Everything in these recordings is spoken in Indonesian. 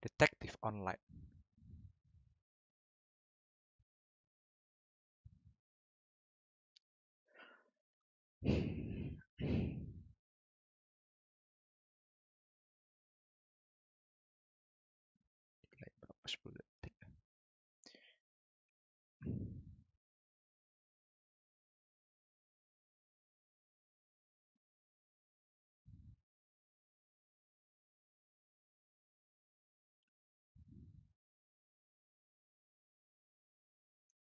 Detektif online. Delay berapa? 10 detik.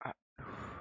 Aduh.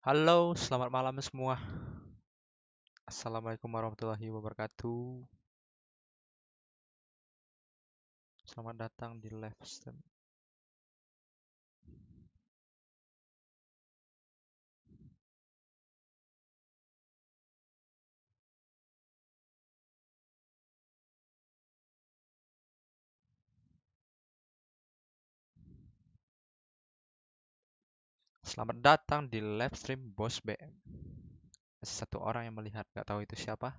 Halo, selamat malam semua. Assalamualaikum warahmatullahi wabarakatuh. Selamat datang di live stream. Selamat datang di live stream Bos BM. Masih satu orang yang melihat, nggak tahu itu siapa.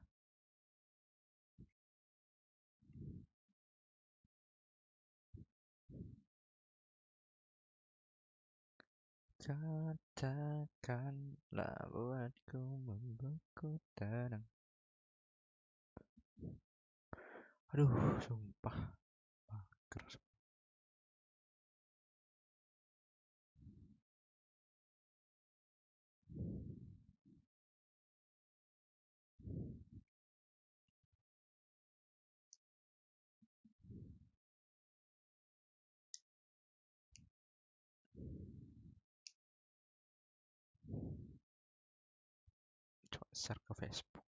Katakanlah buatku membuatku tenang. Aduh, sumpah. Mager. Coba share ke Facebook.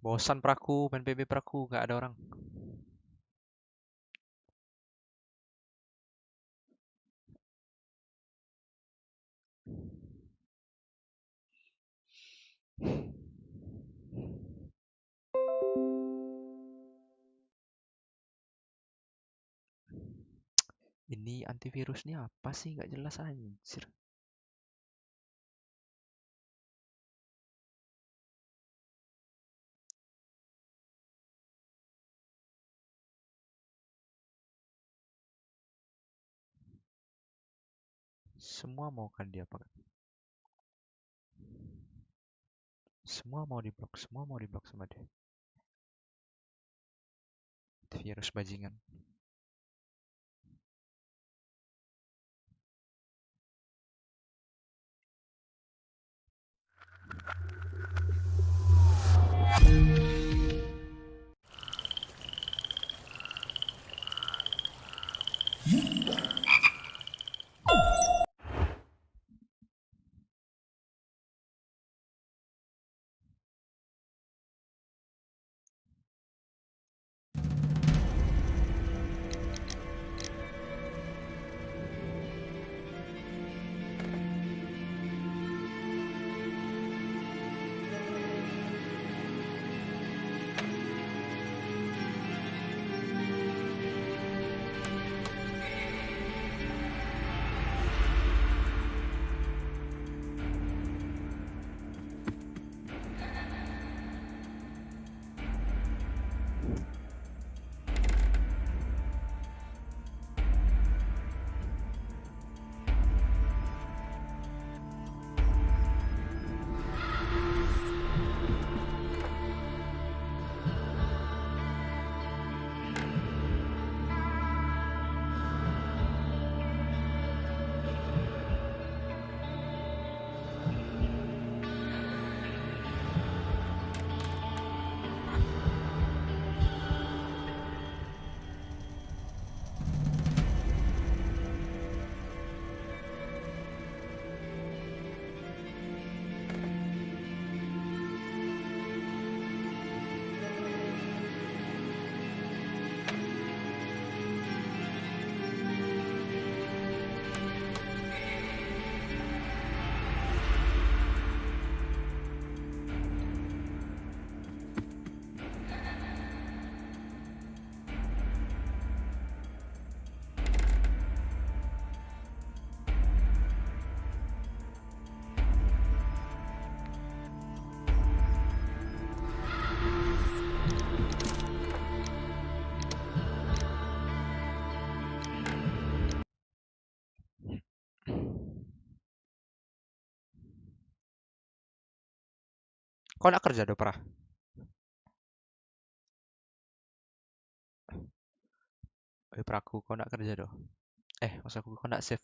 Bosan praku, main PB praku, nggak ada orang. Ini antivirusnya apa sih? Nggak jelas anjir. Semua mau kan dia pakai. Semua mau diblok sama dia. Virus bajingan. Kau nak kerja do pra? Praku kau nak kerja do? Maksud aku kau nak save,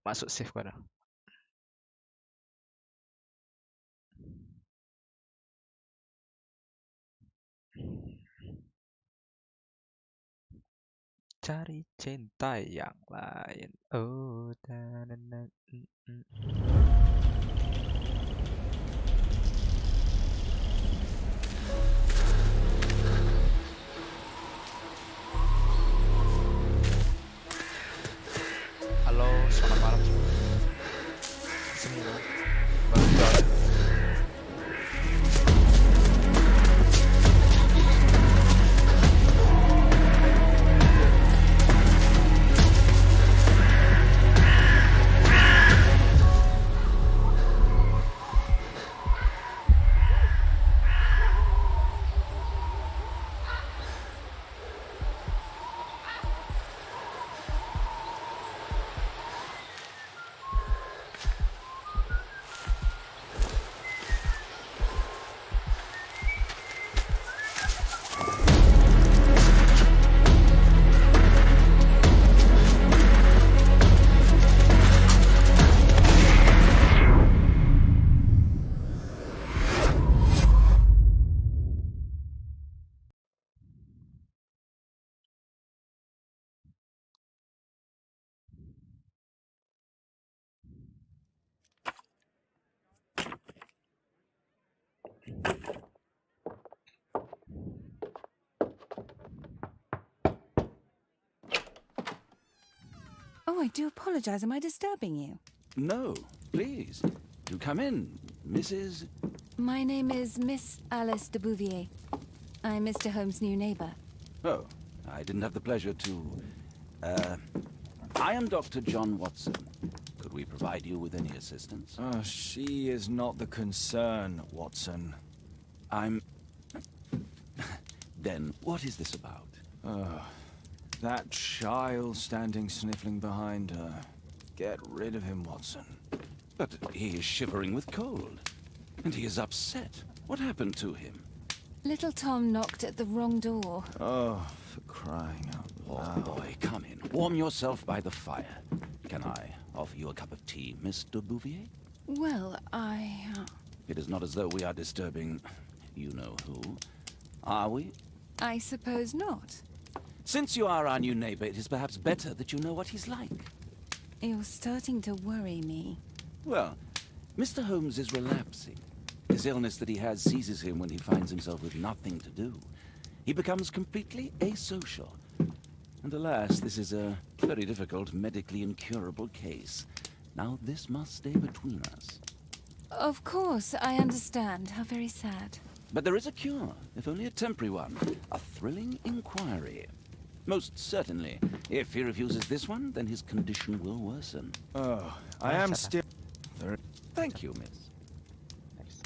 masuk save kau dah. Cari cinta yang lain. Oh, halo, selamat malam semua. Baru join. Oh, I do apologize. Am I disturbing you? No, please. Do come in, Mrs. My name is Miss Alice de Bouvier. I'm Mr. Holmes' new neighbor. Oh, I didn't have the pleasure to... I am Dr. John Watson. Could we provide you with any assistance? She is not the concern, Watson. I'm... Then, what is this about? That child standing sniffling behind her. Get rid of him, Watson. But he is shivering with cold. And he is upset. What happened to him? Little Tom knocked at the wrong door. Oh, for crying out loud. Oh, boy, come in. Warm yourself by the fire. Can I offer you a cup of tea, Miss de Bouvier? Well, It is not as though we are disturbing you-know-who. Are we? I suppose not. Since you are our new neighbor, it is perhaps better that you know what he's like. You're starting to worry me. Well, Mr. Holmes is relapsing. This illness that he has seizes him when he finds himself with nothing to do. He becomes completely asocial. And alas, this is a very difficult, medically incurable case. Now, this must stay between us. Of course, I understand. How very sad. But there is a cure, if only a temporary one. A thrilling inquiry. Most certainly. If he refuses this one, then his condition will worsen. Oh, I am still... Thank you, miss. Thanks.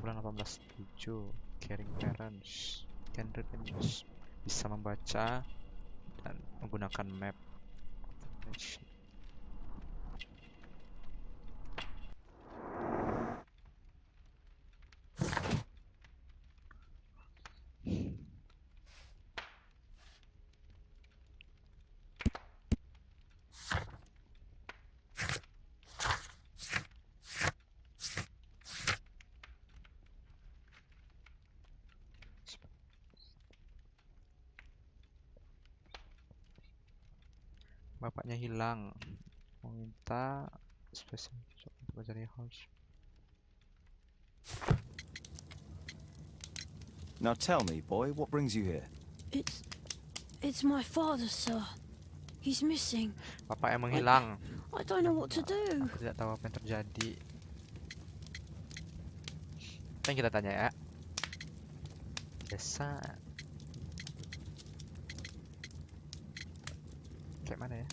bulan 1807. Caring parents can read English. Bisa membaca dan menggunakan map. Bapaknya hilang. Meminta spesial untuk mencari house. Now tell me, boy, what brings you here? It's my father, sir. He's missing. Bapak yang menghilang. I don't know what to do. Aku tidak tahu apa yang terjadi. Apa yang kita tanya ya? Desa. Kayak mana ya?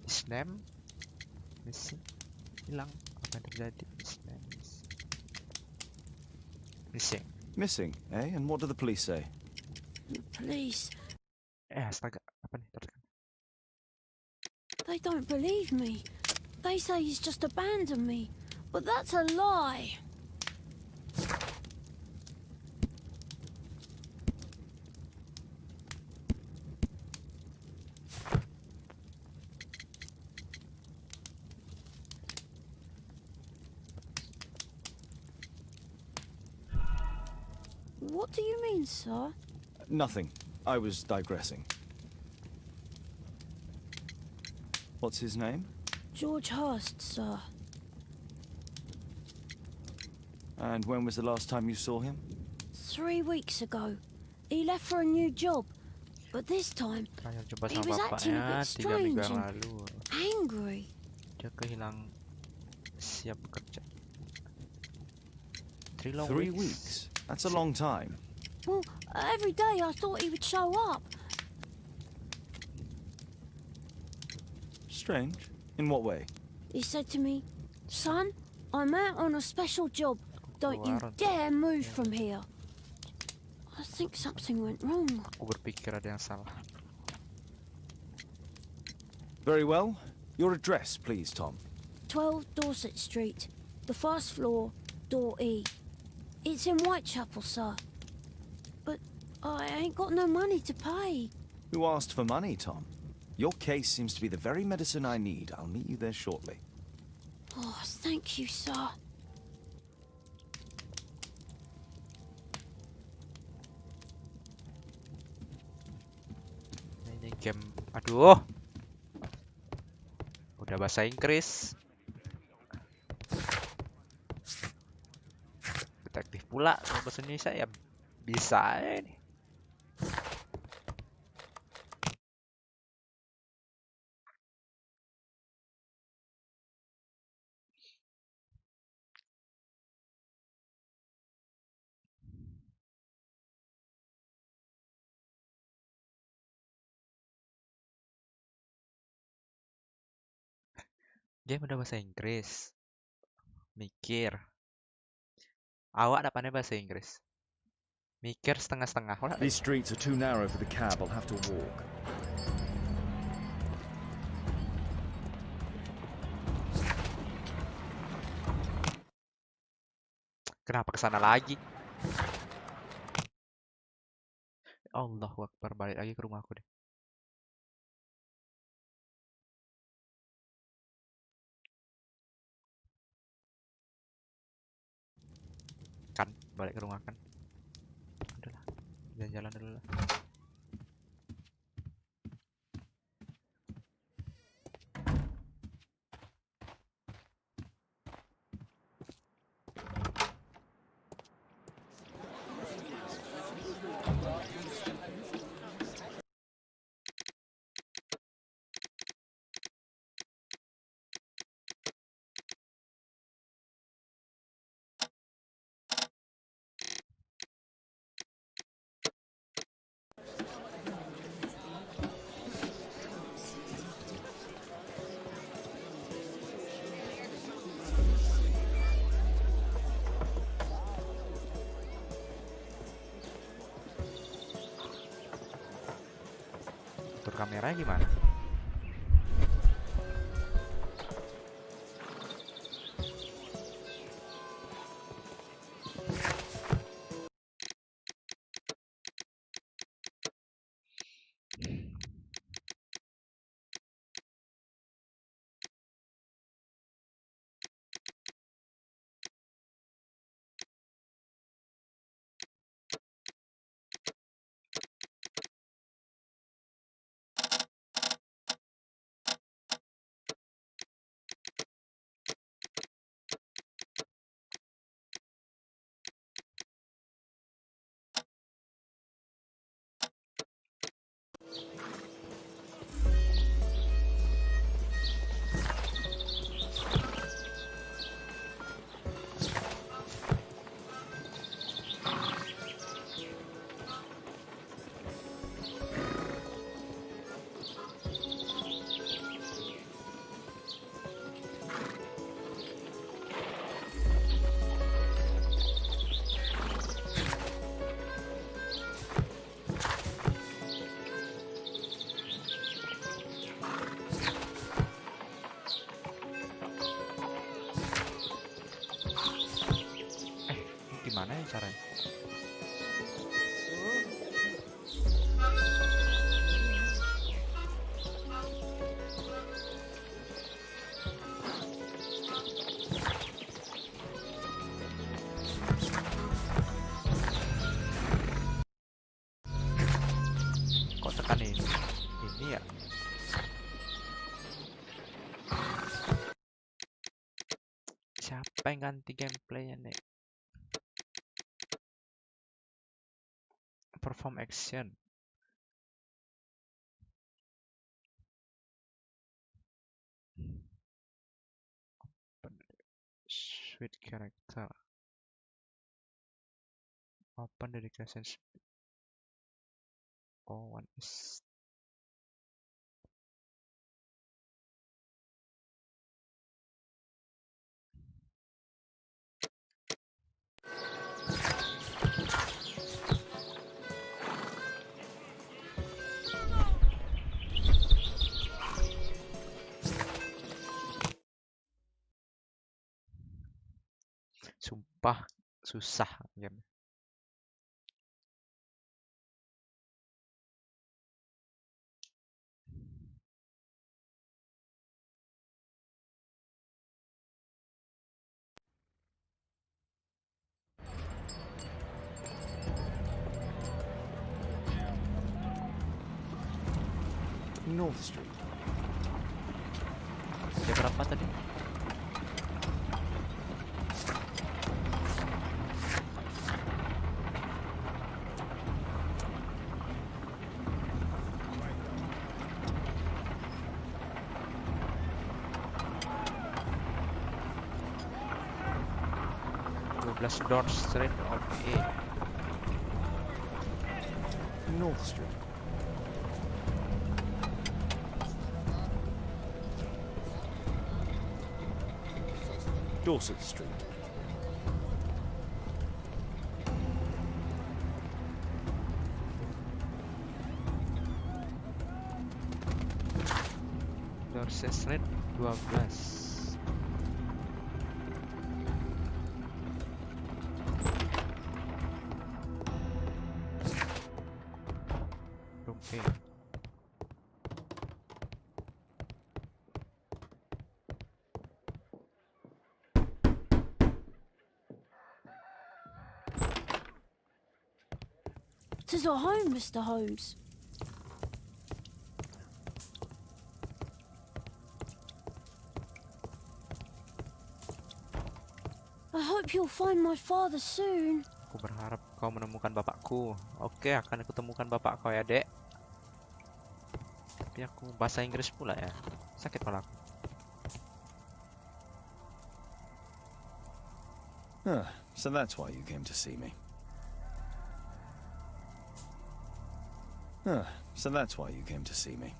His name missing. Hilang. Apa yang terjadi? His name missing. Missing, eh? And what do the police say? Police, Astaga. Apa nih? Tertekan. they don't believe me. They say he's just abandoned me. But that's a lie. What do you mean, sir? Nothing. I was digressing. What's his name? George Hurst, sir. And when was the last time you saw him? 3 weeks ago. He left for a new job. But this time, Terakhir jumpa he sama was acting a bapaknya bit 3 minggu strange yang and lalu. angry. Dia kehilang siap bekerja. 3 long 3 weeks. weeks. That's a long time. Well, every day I thought he would show up. Strange. In what way? He said to me, "Son, I'm out on a special job. Don't you dare move from here." I think something went wrong. Aku berpikir ada yang salah. Very well. Your address, please, Tom. 12 Dorset Street, the first floor, door E. It's in Whitechapel, sir. But I ain't got no money to pay. Who asked for money, Tom? Your case seems to be the very medicine I need. I'll meet you there shortly. Oh, thank you, sir. Ini game, aduh, udah bahasa Inggris. Detektif pula, kalau bahasa Indonesia ya bisa aja nih. Game udah bahasa Inggris. Mikir. Awak dapannya bahasa Inggris. Mikir setengah-setengah. These streets are too narrow for the cab. I'll have to walk. Kenapa kesana lagi? Allahu Akbar, balik lagi ke rumahku deh. Kan, balik ke rumah kan. Udahlah, jalan-jalan dulu lah. kameranya gimana? Gimana ya caranya? Kok tekan ini? Ini ya? Siapa yang ganti gameplaynya nih? Perform action. Sweet character. Open dedication. Oh, one is sumpah susah game. North Street. Jam berapa tadi? Door Street. Oke. North Street. Dorset Street. Dorset Street 12. Oke. Tis our home, Mr. Holmes. I hope you'll find my father soon. Aku berharap kau menemukan bapakku. Oke, akan aku temukan bapak kau ya, Dek. Tapi aku bahasa Inggris pula ya. Sakit kepalaku. So that's why you came to see me. So that's why you came to see me.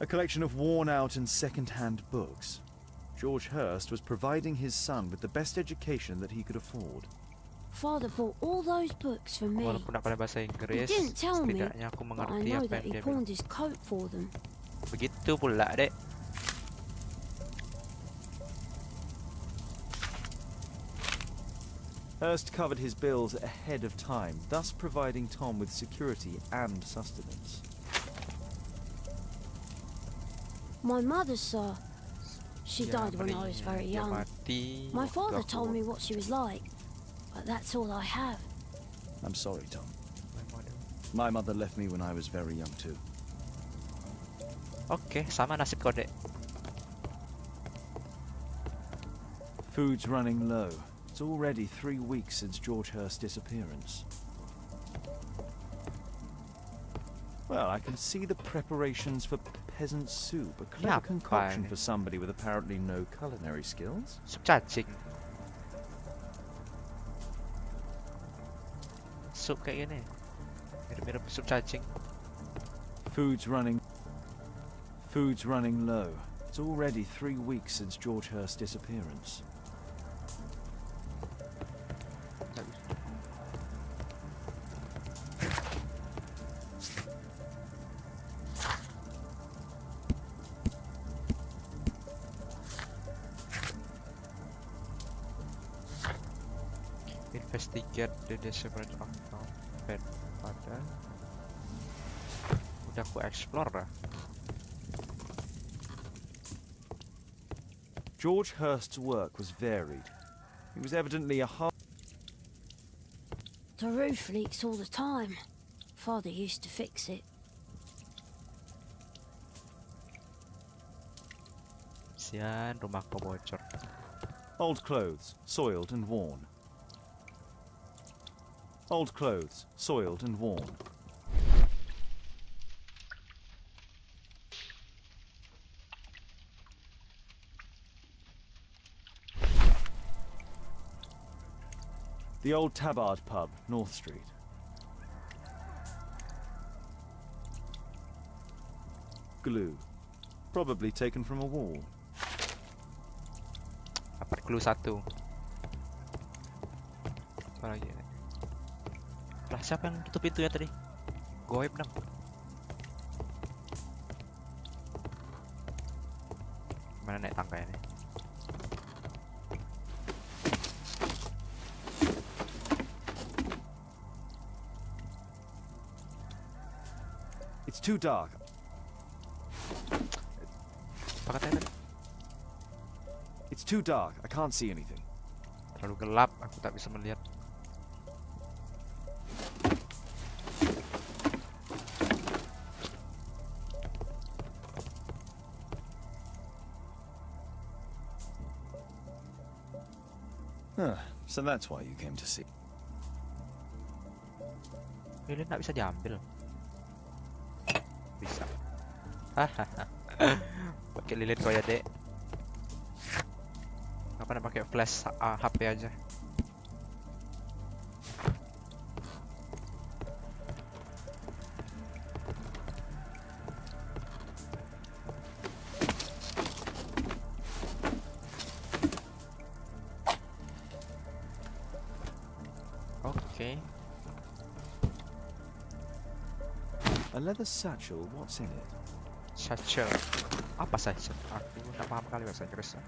A collection of worn-out and second-hand books. George Hurst was providing his son with the best education that he could afford. Father bought all those books for me. Walaupun tak pandai bahasa He Inggris, didn't tell me, setidaknya aku but I mengerti know apa that yang he dia bilang. pawned his coat for them. Begitu pula, Dek. Hurst covered his bills ahead of time, thus providing Tom with security and sustenance. My mother, sir. She Dia died when I was very dia young. mati My waktu father aku- told me what she was like, but that's all I have. I'm sorry, Tom. My mother. My mother left me when I was very young too. Oke, sama nasib kau, Dek. Food's running low. It's already 3 weeks since George Hurst's disappearance. Well, I can see the preparations for peasant soup, a clever Apa concoction ini? for somebody with apparently no culinary skills. Sup cacing. Sup kayak gini. Mirip-mirip sup cacing. Food's running low. It's already 3 weeks since George Hurst's disappearance. Investigate the disappearance of Tom Bad Father. Udah aku explore dah. George Hurst's work was varied. He was evidently a hard... The roof leaks all the time. Father used to fix it. Sian, rumahku bocor. Old clothes, soiled and worn. Old clothes, soiled and worn. The old Tabard pub, North Street. Glue. Probably taken from a wall. Dapat clue 1. Apa lagi ini? Lah, siapa yang tutup pintunya tadi? Goib dong. Mana naik tangga ini? It's too dark. Apa katanya tadi? It's too dark. I can't see anything. Terlalu gelap, aku tak bisa melihat. Huh, so that's why you came to see. Lilin tak bisa diambil. Bisa. Hahaha. Pakai lilin kau ya, Dek. Kenapa nak pakai flash HP aja? Oke. A leather satchel, what's in it? Satchel. Apa satchel? Aku tak paham kali bahasa Inggris.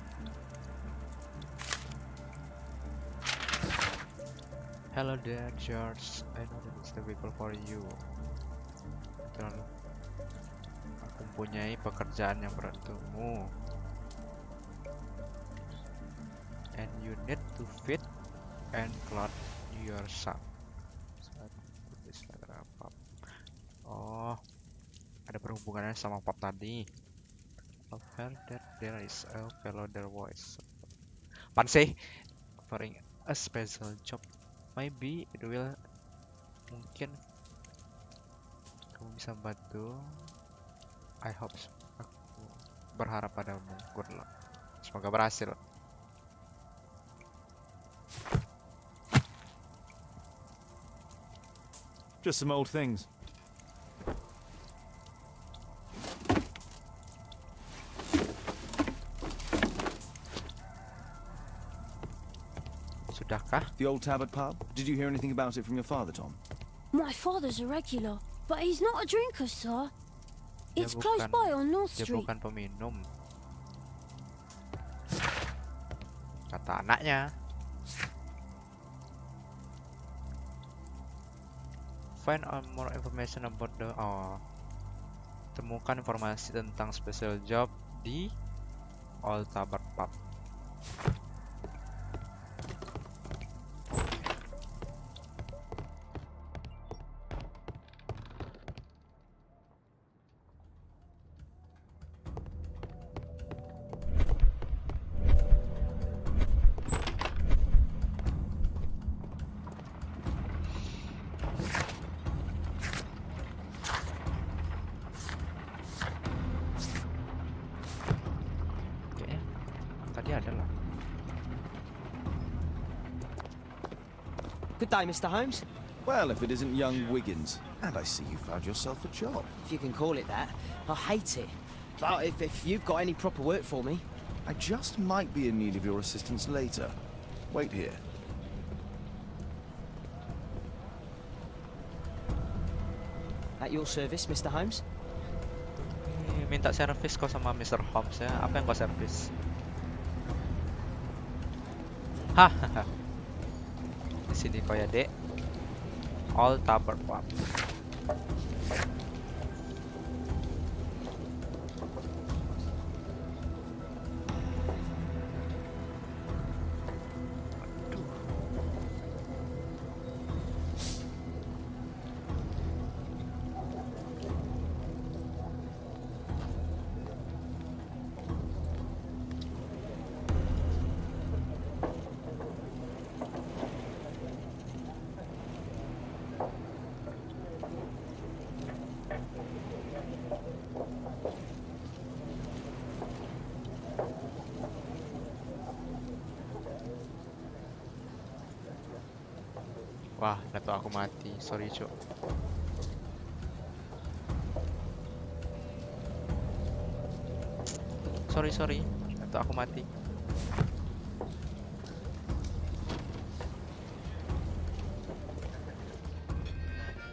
Hello there, George. I know that it's the vehicle for you. Terlalu. Aku mempunyai pekerjaan yang berat untukmu. And you need to feed and clothe yourself. Oh, ada perhubungannya sama pop tadi. I've heard that there is a fellow there voice. Pan sih? Offering a special job. Maybe it will. Mungkin kamu bisa bantu. I hope so. Aku berharap padamu. Good luck. Semoga berhasil. Just some old things. Sudahkah? The old Tabard pub? Did you hear anything about it from your father, Tom? My father's a regular, but he's not a drinker, sir. Dia It's close by on North Dia Street. bukan peminum. Kata anaknya. Find out more information about the temukan informasi tentang special job di Old Tabard Pub. Tadi ada lah. Good day, Mr. Holmes. Well, if it isn't young Wiggins. And I see you found yourself a job. If you can call it that. I hate it. But if you've got any proper work for me... I just might be in need of your assistance later. Wait here. At your service, Mr. Holmes. Minta servis kok sama Mr. Holmes ya. Apa yang kau servis? Hahaha. Di sini kau ya, Dek. Old Tabard Pub. Wah, laptop aku mati. Sorry, Cuk. Sorry. Laptop aku mati.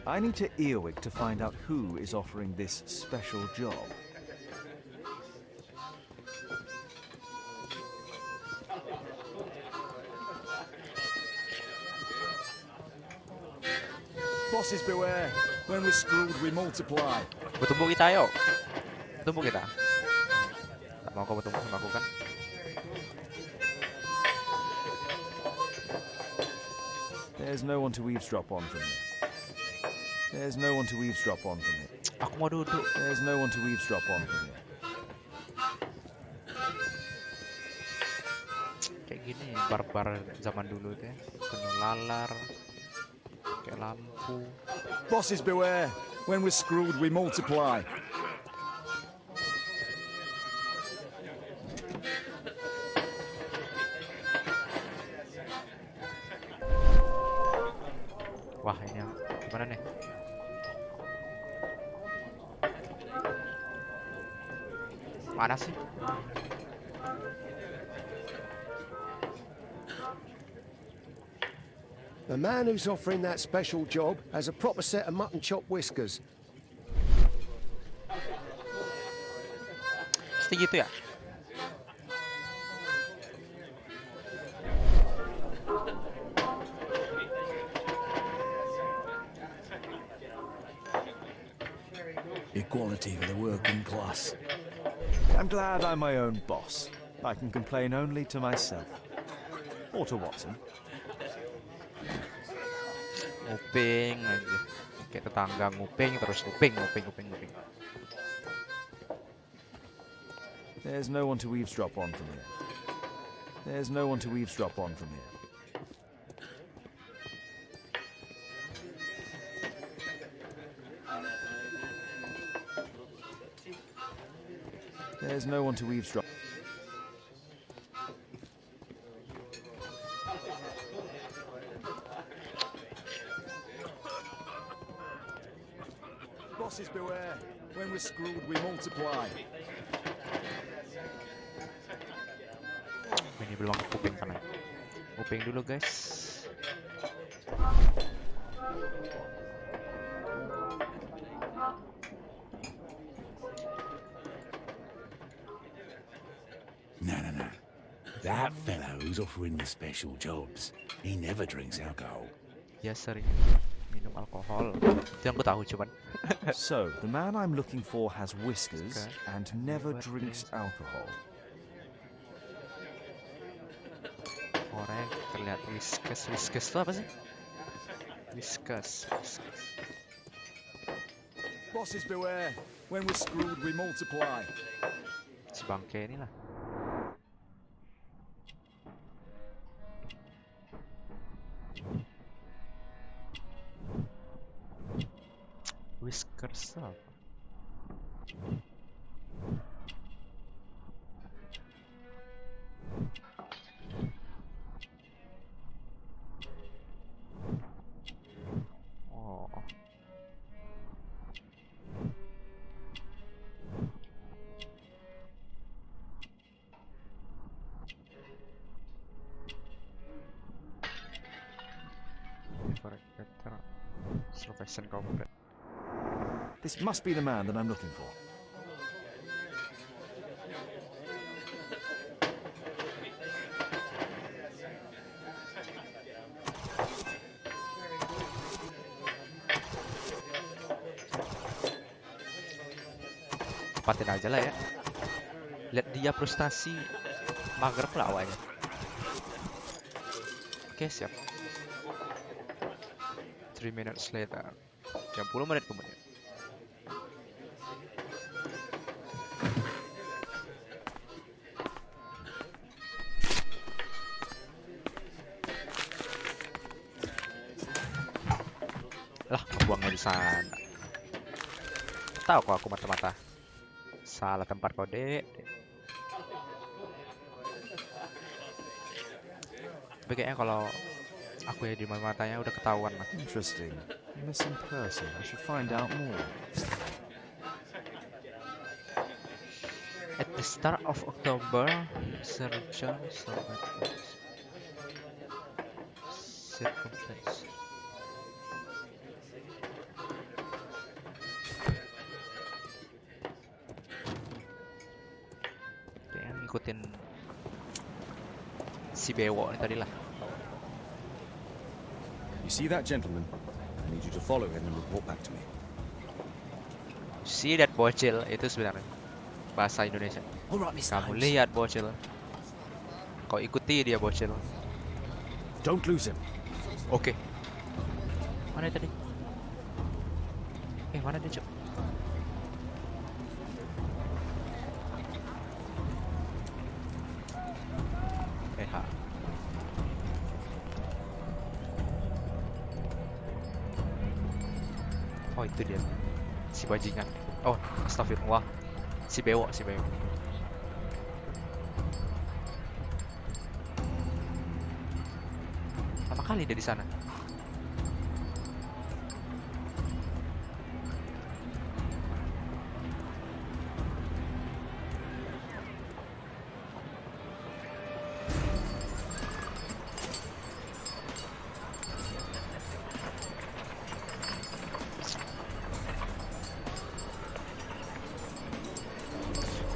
I need to earwig to find out who is offering this special job. Bosses beware. When we're screwed, we multiply. Bertumbuk kita, ayo. Bertumbuk kita. Tak mau kau bertumbuk sama aku kan? There's no one to eavesdrop on from here. There's no one to eavesdrop on from here. Aku mau duduk. There's no one to eavesdrop on from here. Kayak gini barbar zaman dulu tuh ya. Penuh lalar. Kayak lampu. Bosses beware. When we're screwed, we multiply. Wah, ini gimana nih? Mana sih? The man who's offering that special job has a proper set of mutton chop whiskers. Mesti gitu ya? Equality for the working class. I'm glad I'm my own boss. I can complain only to myself. Or to Watson. Nguping aja. Kayak tetangga nguping terus nguping. There's no one to eavesdrop on from here. There's no one to eavesdrop on from here. There's no one to eavesdrop. Bosses beware. When we're screwed, we multiply. Ini belum ke kuping kanan. Uping dulu guys. No, no, no. That fellow who's offering the special jobs, he never drinks alcohol. Dia sering minum alkohol. Itu yang aku tahu cuman. So, the man I'm looking for has whiskers Okay. and never Never drinks alcohol. Orang yang terlihat whiskas. Whiskas itu apa sih? Whiskas. Bosses beware. When we're screwed, we multiply. Si bangke ini lah. Whiskers apa? Oh. Correct, better. Survivation complete. This must be the man that I'm looking for. Tepatin aja lah ya. Lihat dia frustasi. Mager pula awalnya. Oke, siap. 3 minutes later. 30 menit kemudian. Lah, buangnya di sana. Tahu kok aku mata-mata. Salah tempat kode. Tapi kayaknya kalau aku ya di matanya udah ketahuan lah. Interesting. Missing person. I should find out more. At the start of October, Sergeant survivors. Circumstance. Kayaknya ngikutin si Bewok ini tadi lah. You see that gentleman? I need you to follow him and report back to me. Si that bocil itu sebenarnya bahasa Indonesia. All right, Mr. Kamu Holmes. lihat bocil. Kau ikuti dia bocil. Don't lose him. Oke. Mana dia tadi? Mana dia, Cuk? Ha. Oh, itu dia. Si bajingan. Oh, astagfirullah. Si bewok, si bewok. Pertama kali dia di sana.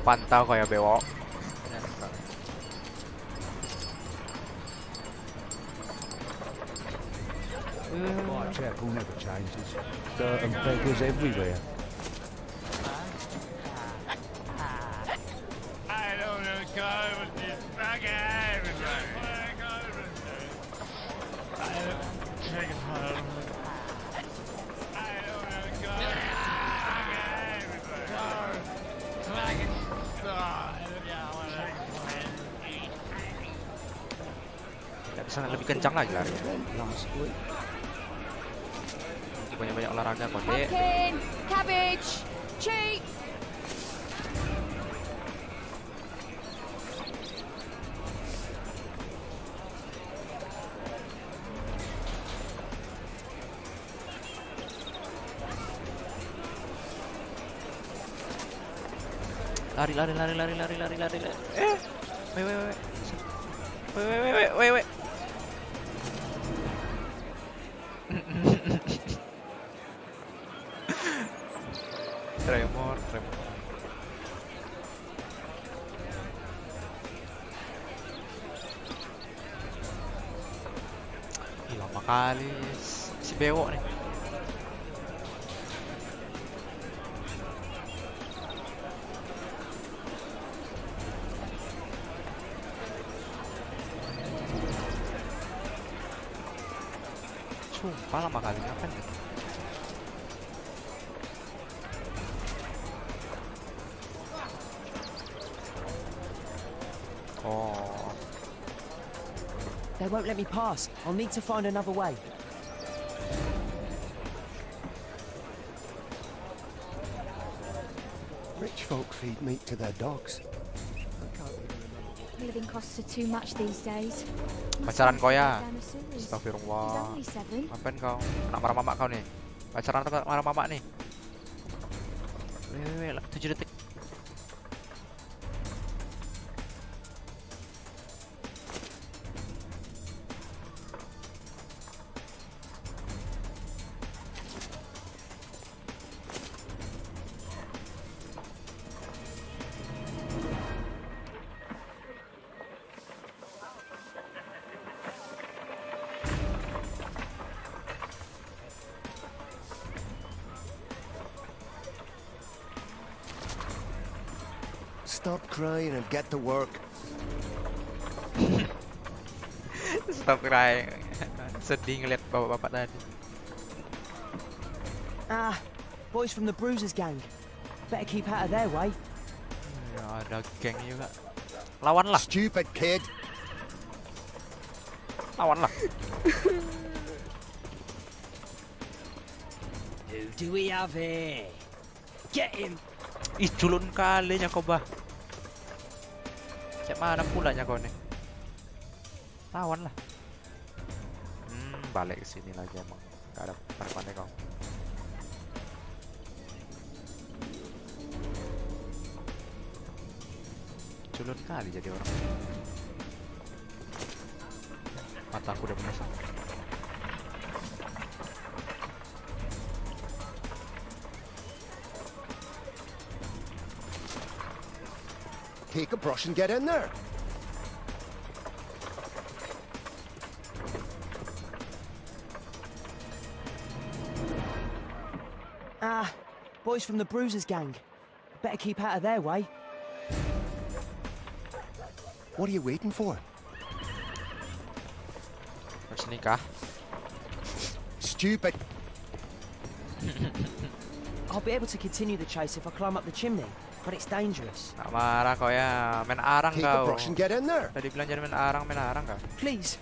Pantau kayak bewok. Whitechapel never changes. Dirt and beggars everywhere. I don't know, God, with this fucking everybody. I don't take it home. I don't know, God, with this fucking everybody. Fucking stop. Tidak bisa lebih kencang lagi larinya. Last week. Banyak-banyak olahraga kode. Pumpkin, cabbage, cheap. Lari. Wait. kali si bewok nih. Sumpah lama kali ngapain ya? Oh, They won't let me pass. I'll need to find another way. Rich folk feed meat to their dogs. Living costs are too much these days. pacaran kau ya? He's Astagfirullah. only 7. Ngapain kau? Nak marah mamak kau nih? Pacaran atau marah mamak nih? Weh, 7 detik. Stop crying and get to work. Stop crying. Sedih ngeliat bapak-bapak tadi. Ah, boys from the Bruisers gang. Better keep out of their way. Ya, ada geng juga. Lawan lah, Stupid kid. lawan lah. Who do we have here? Get him! Ih, culun kalinya kau bah. Cek mana pulanya kau nih? Lawan lah. Balik ke sini lagi emang. Gak ada pandai kau. Culun kali jadi orang. Mataku udah menyesal. Take a brush and get in there. Ah, boys from the Bruisers gang. Better keep out of their way. What are you waiting for? Harus nikah. Stupid. I'll be able to continue the chase if I climb up the chimney, but it's dangerous. Gak marah kau ya. Main arang Take a kau. brush and get in there. Tadi bilang jangan main arang kau. Please,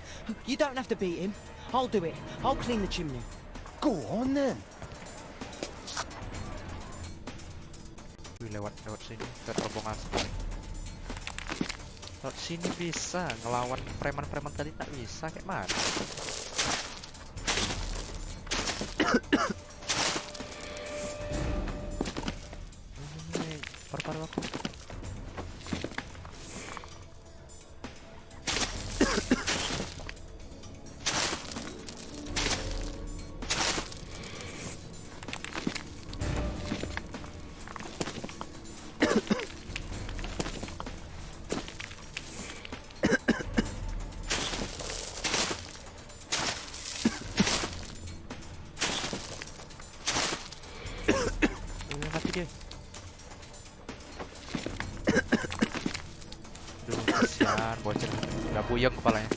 you don't have to beat him. I'll do it. I'll clean the chimney. Go on then. Wih, lewat sini ke terowongan. Lewat sini bisa ngelawan preman-preman tadi, tak bisa kayak mana? Ini paru-paru aku. Mati dia. Duh, kasihan bocil. Udah puyeng kepalanya.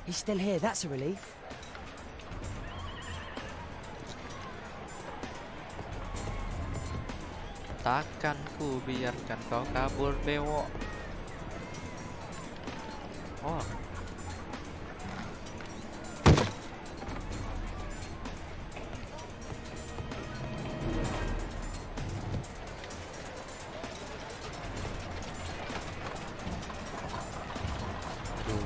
He's still here. That's a relief. Takkan ku biarkan kau kabur, bewok. Oh. Aduh.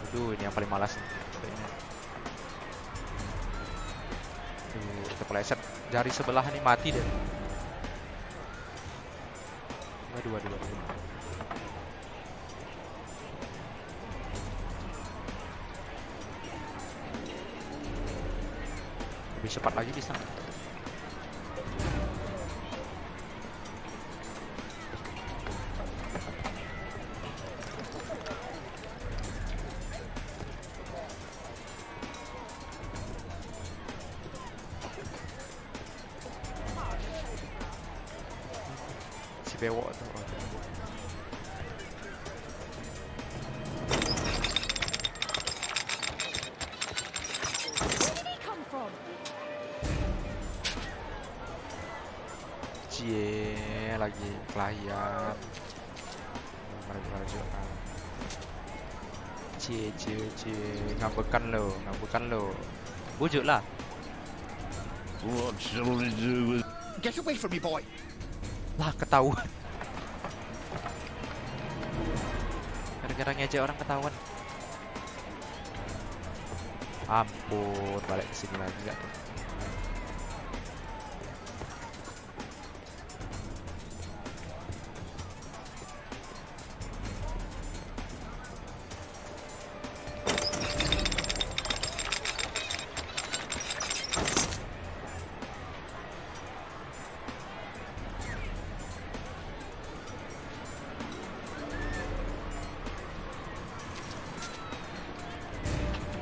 Waduh, ini yang paling malas nih. Aduh, kepleset jari sebelah nih, mati deh. Waduh. Lebih cepat lagi bisa. bewok tuh. Oh, Where did he come from? cie lagi klien. Merajuk kan. Cie ngabekan lo. Bujuk lah. What shall we do with... Get away from me, boy! Lah ketahuan. Gara-gara ngejek orang ketahuan. Ampun, balik ke sini lagi gak tuh.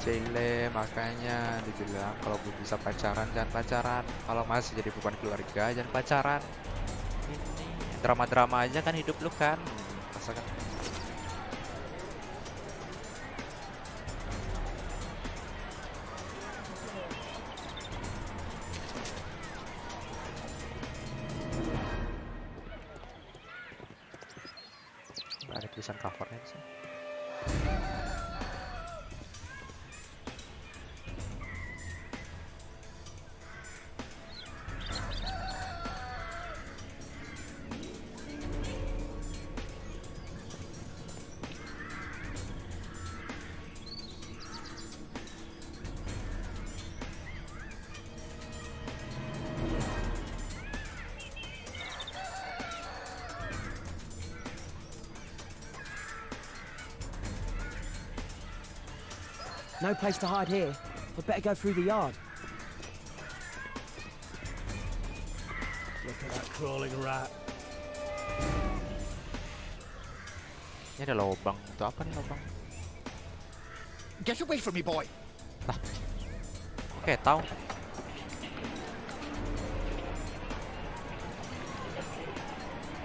Cile, makanya dibilang kalau belum bisa pacaran jangan pacaran, kalau masih jadi beban keluarga jangan pacaran. Ini drama-drama aja kan hidup lu kan, rasakan. Nggak ada tulisan covernya sih. No place to hide here. I'd better go through the yard. Look at that crawling rat. Ini ada lubang. Itu apa nih lubang? Get away from me, boy! Oke, tahu.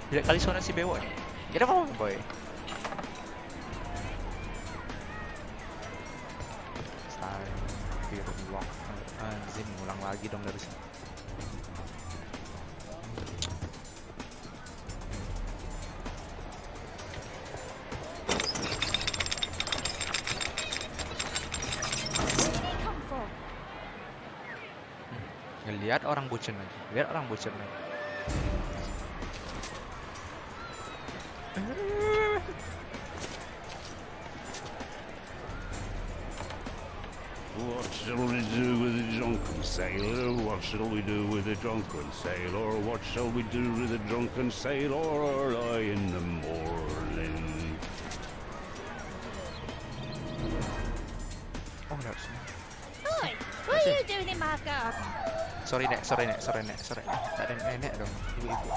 Tidak kali suara si bewok nih. Kita mau boy. Astagfirullah. Anjing, ngulang lagi dong dari sini. Come from? Ngelihat orang bucin lagi. Lihat orang bucin lagi. What shall we do with the drunken sailor? What shall we do with the drunken sailor? What shall we do with the drunken sailor early in the morning? Oh, enggak sini. Oi, what are you doing in my garden? Sorry nek. Tak ada nenek dong, ibu-ibu.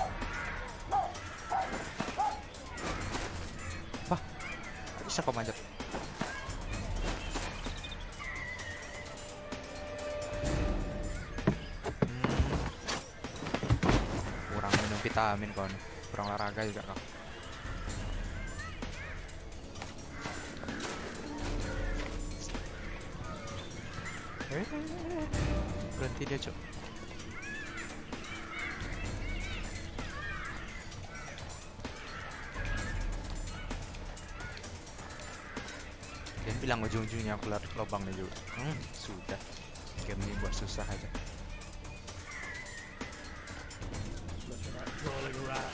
Wah, bisa kok manjat. Kurang minum vitamin kau nih, kurang olahraga juga kau. Berhenti dia, Cok. Dia bilang ujung-ujungnya aku lihat lubang nih juga. Sudah. Game ini buat susah aja. Look at that crawling rat.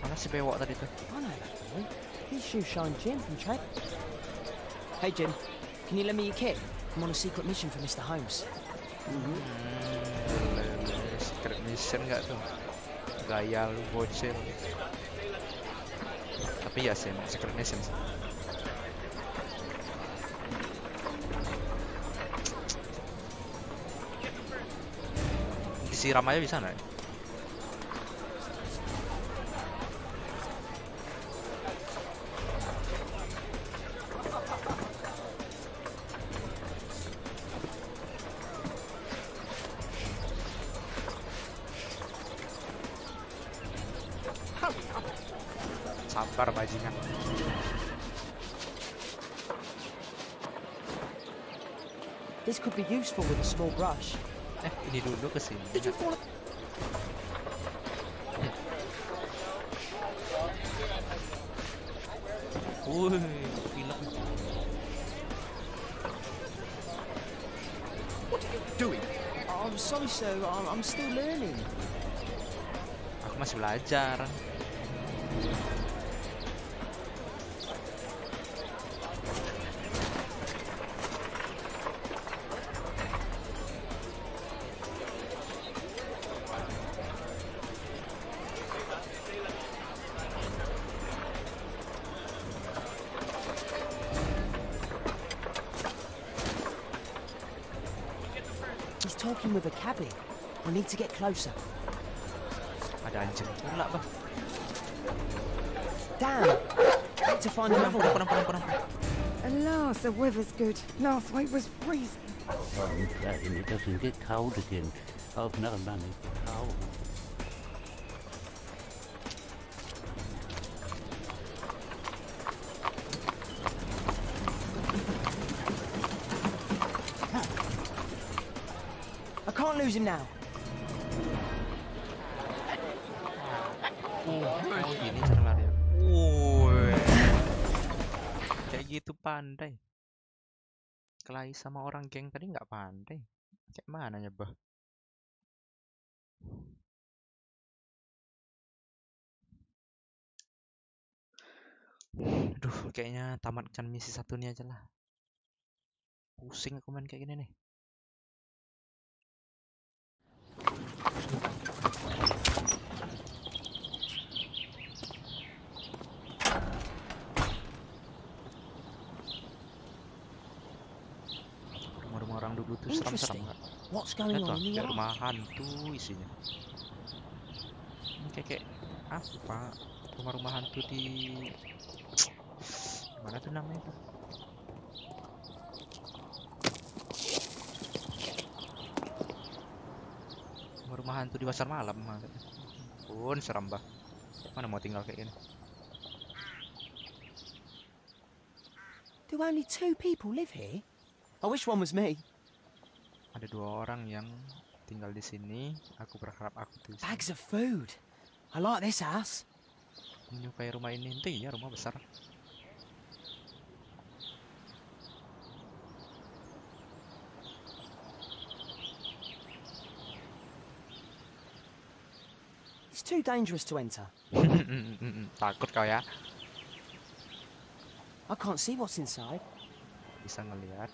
Mana si bewok tadi tuh? I know that boy. He's Shoeshine Jim from Trade. Hey Jim, can you lend me your kit? I'm on a secret mission for Mr. Holmes. Secret mission nggak tuh? Gaya lu bocil. Tapi ya sih, secret mission sih. Disiram aja bisa nggak? Sabar bajingan. This could be useful with a small brush. Ini dulu ke sini. Did you fall? Wih, film. Doing? Oh, I'm sorry, sir. I'm still learning. Aku masih belajar. He's talking with a cabbie. I need to get closer. Ada anjing pula, Bang. Damn! I need to find another one. Kurang. Alas, the weather's good. Last week was freezing. I'm glad it doesn't get cold again. I've never managed cold. I can't lose him now. Oh, gini cara lari. Woi. Kayak gitu pandai. Kelahi sama orang geng tadi nggak pandai. Kayak mana ya, Bah? Aduh, kayaknya tamatkan misi satu ini aja lah. Pusing aku main kayak gini nih. Rumah-rumah orang dulu tuh seram-seram Interesting. nggak? What's going Lihat tuh, on in the kayak yard? rumah hantu isinya. Ini kayak apa? Rumah-rumah hantu di mana tuh namanya tuh? Rumah hantu di pasar malam makanya. Pun seram bah. Mana mau tinggal kayak gini? Do only 2 people live here? I wish one was me. Ada 2 orang yang tinggal di sini. Aku berharap aku tuh Bags of food. I like this house. menyukai rumah ini. Itu ya rumah besar. It's too dangerous to enter. Takut kau ya? I can't see what's inside. Bisa ngelihat?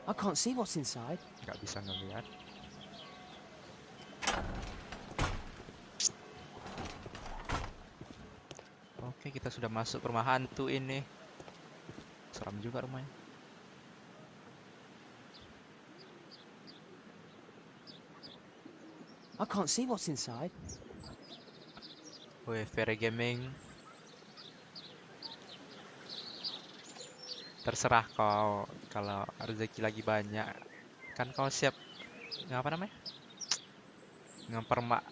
I can't see what's inside. Nggak bisa ngelihat. Oke, kita sudah masuk ke rumah hantu ini. Seram juga rumahnya. I can't see what's inside. Wih, Very Gaming. Terserah kau kalau rezeki lagi banyak. Kan kau siap ngapa namanya? Ngepermak.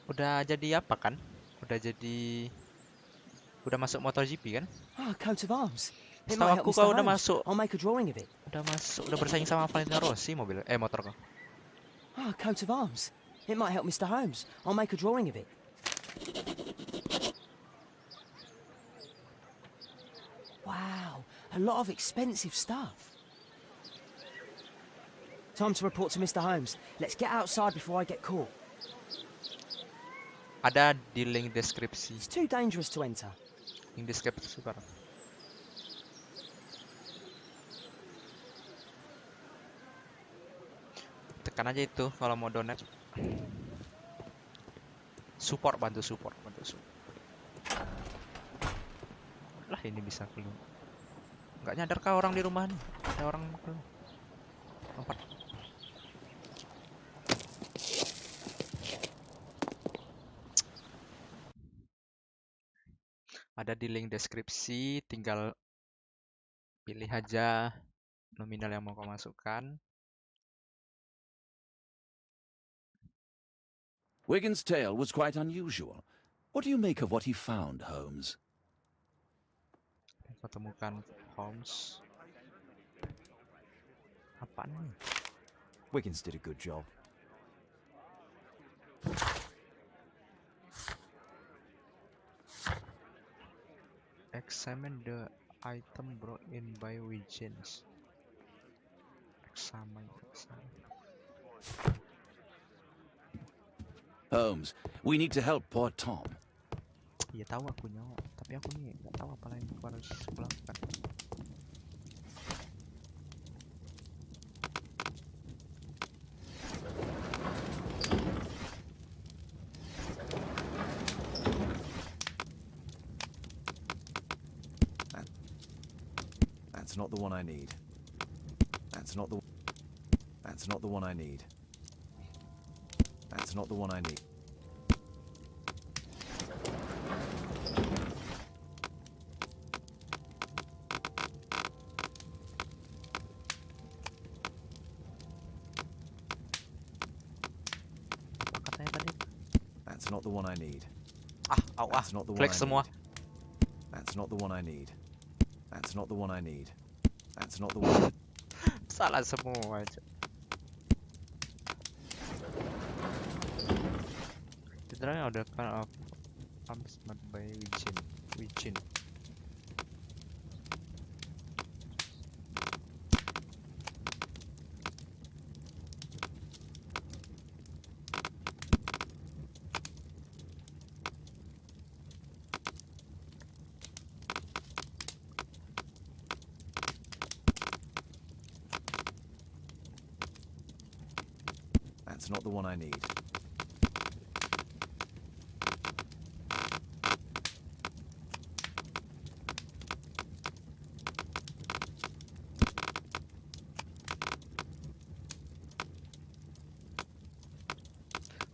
Udah jadi apa kan? Udah masuk MotoGP kan? Ah, coat of arms. It Setahu might help aku Mr. kau udah Holmes. masuk. I'll make a drawing of it. Udah bersaing sama Valentino Rossi motor kau. Ah, coat of arms. It might help Mr. Holmes. I'll make a drawing of it. Wow, a lot of expensive stuff. Time to report to Mr. Holmes. Let's get outside before I get caught. Ada di link deskripsi. It's too dangerous to enter. Link deskripsi barang. tekan aja itu kalau mau donate. Support, bantu support. Lah ini bisa keluar. Nggak nyadar kah orang di rumah nih? Ada orang keluar. Lompat. Ada di link deskripsi, tinggal pilih aja nominal yang mau kau masukkan. Wigan's tale was quite unusual. What do you make of what he found, Holmes? Kau temukan Holmes. Apaan nih? Wiggins did a good job. Examine the item brought in by Wiggins. Examine. Holmes, we need to help poor Tom. Iya tahu aku nyawa, tapi aku nih nggak tahu apa yang aku harus lakukan. That's not the one I need. That's not the one I need. That's not the one I need. Apa katanya tadi? That's not the one I need. That's not the one. Klik semua. That's not the one I need. That's not the one I need. That's not the one. Salah semua aja. The drawing of the kind of arms made by Wiggin. That's not the one I need.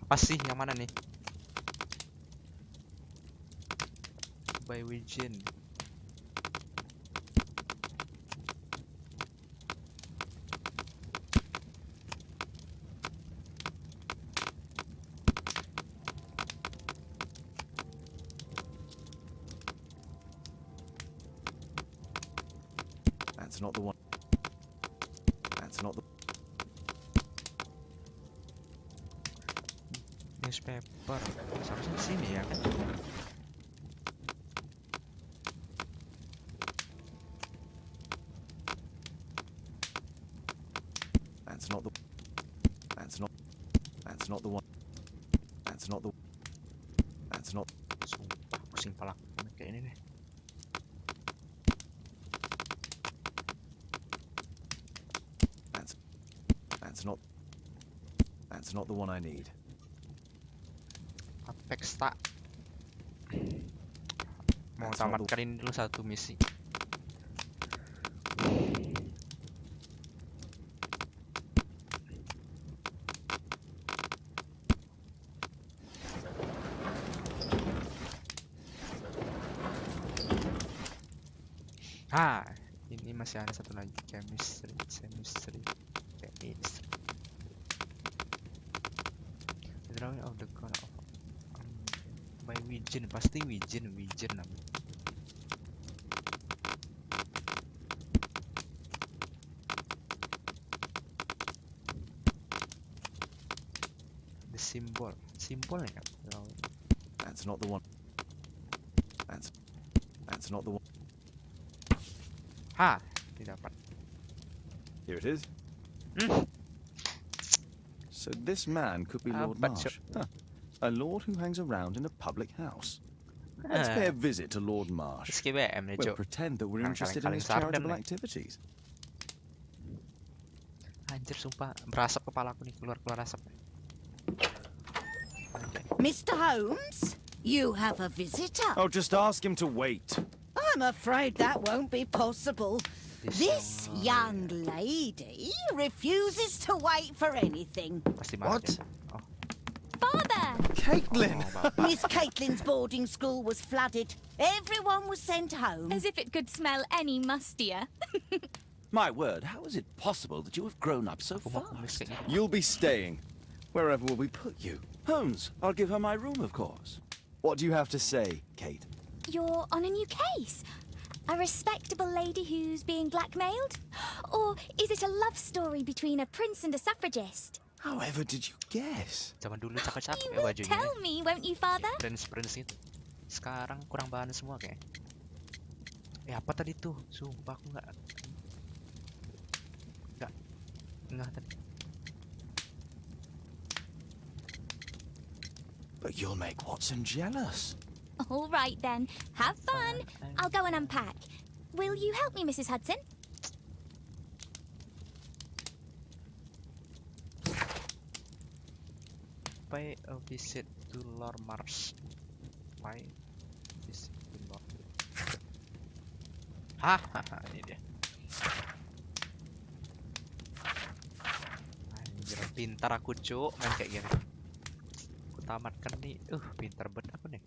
Apa sih yang mana nih? By Wiggin. That's not the one. That's not the. Newspaper. Seharusnya di sini ya kan? That's not the. That's not. That's not the one. That's not the. That's not. Sumpah pusing pala kayak ini deh. That's not the one I need. Apex tak. Mau tamatkan ini dulu satu misi. Ini masih ada satu lagi, chemistry. The drawing of the gun of by Wiggin, pasti Wiggin namanya. The simbolnya kan. That's not the one. That's not the one. Didapat. Here it is. So this man could be Lord Marsh. A lord who hangs around in a public house. Let's pay a visit to Lord Marsh. We'll pretend that we're interested in his charitable activities. Anjir, sumpah berasap kepalaku nih, keluar asap. Mr. Holmes, you have a visitor. Oh, just ask him to wait. I'm afraid that won't be possible. This young lady refuses to wait for anything. What? Father! Caitlin! Miss Caitlin's boarding school was flooded. Everyone was sent home. As if it could smell any mustier. My word, how is it possible that you have grown up so fast? You'll be staying. Wherever will we put you? Holmes, I'll give her my room, of course. What do you have to say, Kate? You're on a new case. A respectable lady who's being blackmailed? Or is it a love story between a prince and a suffragist? However did you guess? Zaman dulu cakep-cakep You ya will bajunya. tell me, won't you, Father? Prince itu. Sekarang kurang bahan semua kayak. Apa tadi tuh? Sumpah aku nggak tadi. But you'll make Watson jealous. All right then, have fun. I'll go and unpack. Will you help me, Mrs. Hudson? Pay a visit to Lord Mars. Why visit to Lord? Hahaha, ini dia. Anjir, pintar aku cuk main kayak gini. Aku tamatkan nih. Pintar banget aku nih.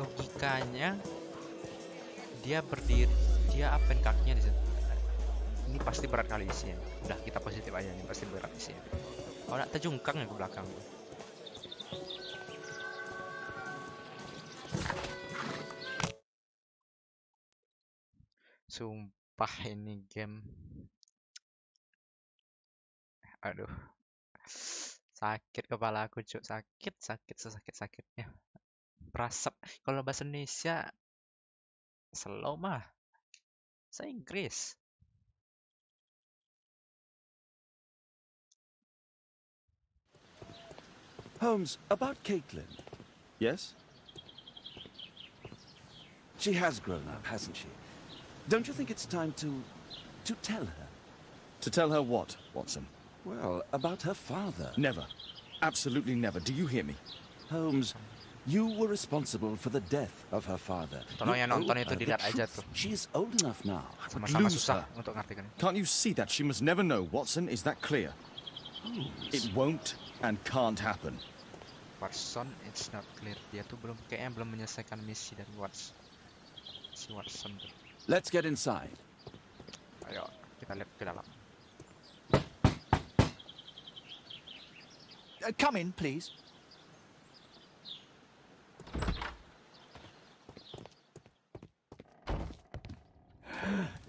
Logikanya dia berdiri, dia apain kakinya di situ. Ini pasti berat kali isinya. Udah, kita positif aja, nih pasti berat isinya. Kalau nggak terjungkang ya ke belakang. Sumpah ini game. Aduh. Sakit kepala aku, cuk. Sakitnya. Berasap. Kalau bahasa Indonesia slow mah. Bahasa Inggris. Holmes, about Caitlin. Yes? She has grown up, hasn't she? Don't you think it's time to tell her? To tell her what, Watson? Well, about her father. Never. Absolutely never. Do you hear me? Holmes, you were responsible for the death of her father. Tolong ya nonton itu The dilihat aja tuh. truth. She is old enough now. Sama-sama lose susah her. untuk ngartikan. Can't you see that? She must never know, Watson. Is that clear? It won't and can't happen. Watson, it's not clear. Dia tuh kayaknya belum menyelesaikan misi dari si Watson tuh. Let's get inside. Ayo, kita lihat ke dalam. Come in, please.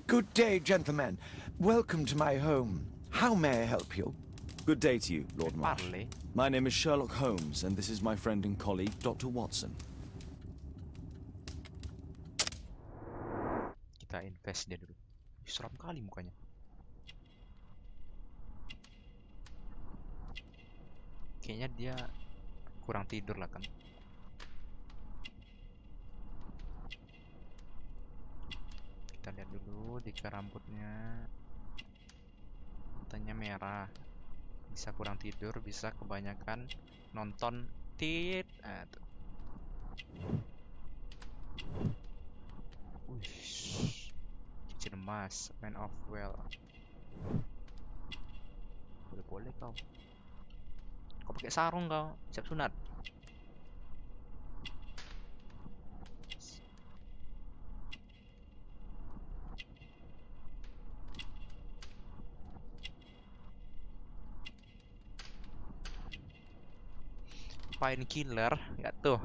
Good day, gentlemen. Welcome to my home. How may I help you? Good day to you, Lord Marsh. Parley. My name is Sherlock Holmes, and this is my friend and colleague, Dr. Watson. Kita invest dia dulu. Seram kali mukanya. Kayaknya dia kurang tidur lah kan. Kita lihat dulu di rambutnya. Matanya merah. Bisa kurang tidur, bisa kebanyakan nonton tit. Tuh. Cincin emas, man of well. Boleh kau. Kau pakai sarung kau, siap sunat. Painkiller, nggak tuh.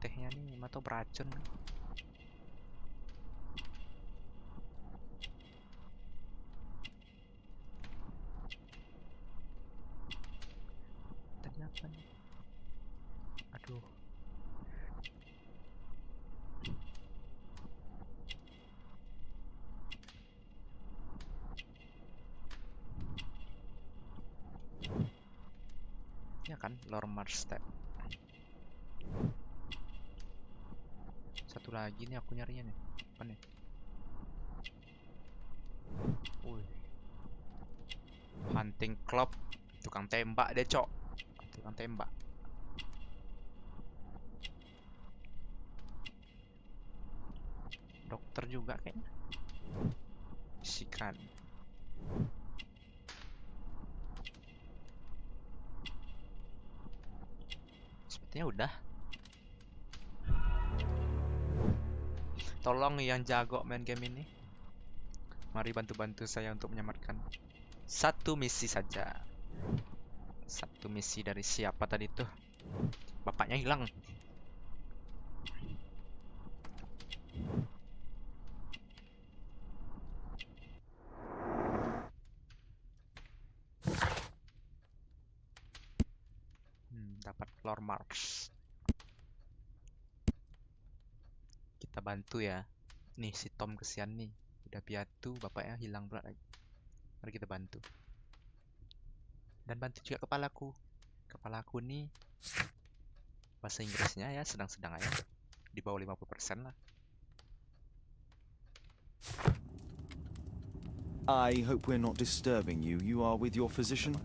Tehnya nih, atau beracun. Tadi apa nih? Aduh. Ya kan, Lord Marstep. Satu lagi nih aku nyarinya nih. Apa nih? Wih. Hunting Club. Tukang tembak deh, Cok. Tukang tembak. Dokter juga kayaknya. Sikan. Sepertinya udah. Tolong yang jago main game ini, mari bantu-bantu saya untuk menyamarkan satu misi saja. Satu misi dari siapa tadi tuh? Bapaknya hilang. Dapat floor marks. Kita bantu ya. Nih si Tom kesian nih. Udah piatu, bapaknya hilang pula lagi. Mari kita bantu. Dan bantu juga kepalaku. Kepalaku nih bahasa Inggrisnya ya sedang-sedang aja. Di bawah 50% lah. I hope we're not disturbing you. You are with your physician?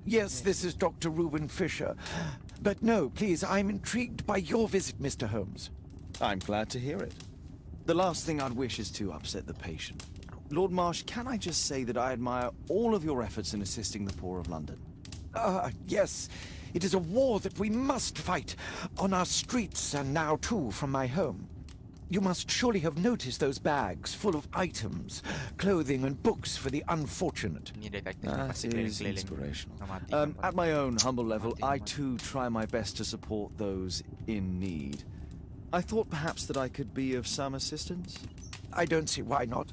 Yes, this is Dr. Reuben Fisher. But no, please, I'm intrigued by your visit, Mr. Holmes. I'm glad to hear it. The last thing I'd wish is to upset the patient. Lord Marsh, can I just say that I admire all of your efforts in assisting the poor of London? Yes. It is a war that we must fight, on our streets and now too from my home. You must surely have noticed those bags full of items, clothing and books for the unfortunate. That is inspirational. At my own humble level, I too try my best to support those in need. I thought perhaps that I could be of some assistance. I don't see why not.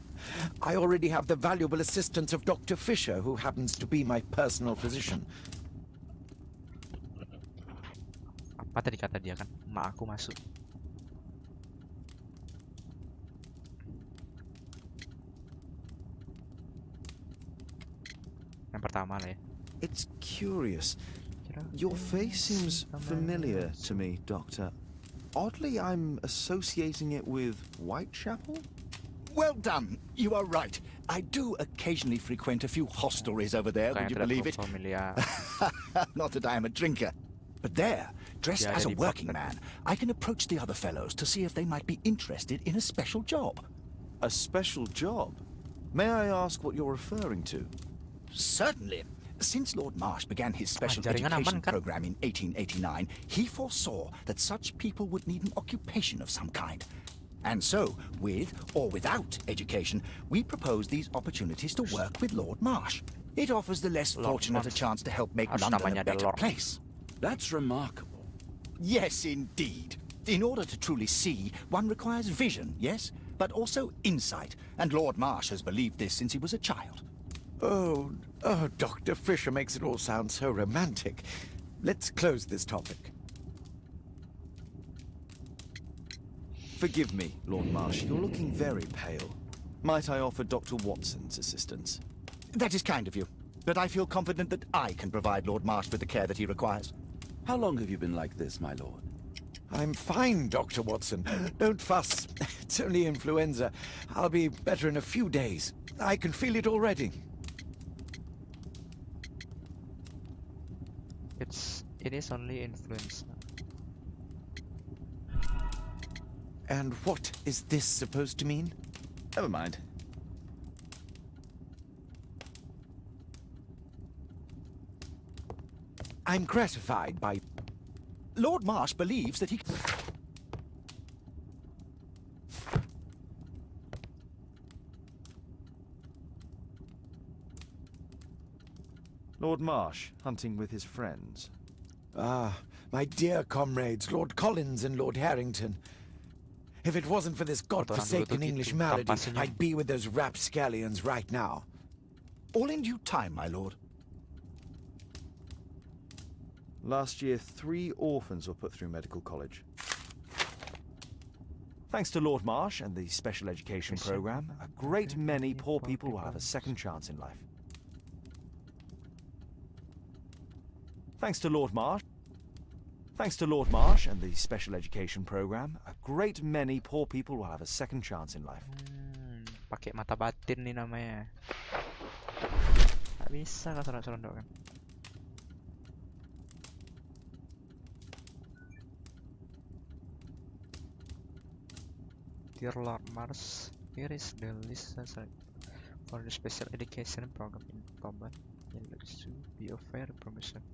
I already have the valuable assistance of Dr. Fisher, who happens to be my personal physician. Apa tadi kata dia kan? Mak aku masuk. Yang pertama lah ya. It's curious. Your face seems familiar to me, Doctor. Oddly, I'm associating it with Whitechapel? Well done. You are right. I do occasionally frequent a few hostelries over there, would you believe it? Not that I am a drinker. But there, dressed as a working man, I can approach the other fellows to see if they might be interested in a special job. A special job? May I ask what you're referring to? Certainly. Since Lord Marsh began his special education program in 1889, he foresaw that such people would need an occupation of some kind. And so, with or without education, we propose these opportunities to work with Lord Marsh. It offers the less fortunate a chance to help make London a better place. That's remarkable. Yes, indeed. In order to truly see, one requires vision, yes? But also insight. And Lord Marsh has believed this since he was a child. Oh, Dr. Fisher makes it all sound so romantic. Let's close this topic. Forgive me, Lord Marsh, you're looking very pale. Might I offer Dr. Watson's assistance? That is kind of you, but I feel confident that I can provide Lord Marsh with the care that he requires. How long have you been like this, my lord? I'm fine, Dr. Watson. Don't fuss. It's only influenza. I'll be better in a few days. I can feel it already. It is only influence. And what is this supposed to mean? Never mind. I'm gratified by... Lord Marsh believes that he... Lord Marsh, hunting with his friends. Ah, my dear comrades, Lord Collins and Lord Harrington. If it wasn't for this godforsaken English malady, I'd be with those rapscallions right now. All in due time, my lord. Last year, 3 orphans were put through medical college. Thanks to Lord Marsh and the special education program, a great many poor people will have a second chance in life. Thanks to Lord Marsh and the special education program, a great many poor people will have a second chance in life. Pakai mata batin nih namanya. Gak bisa kan serondok kan. Dear Lord Mars, here is the list for the special education program in Toban. It looks to be a very promising.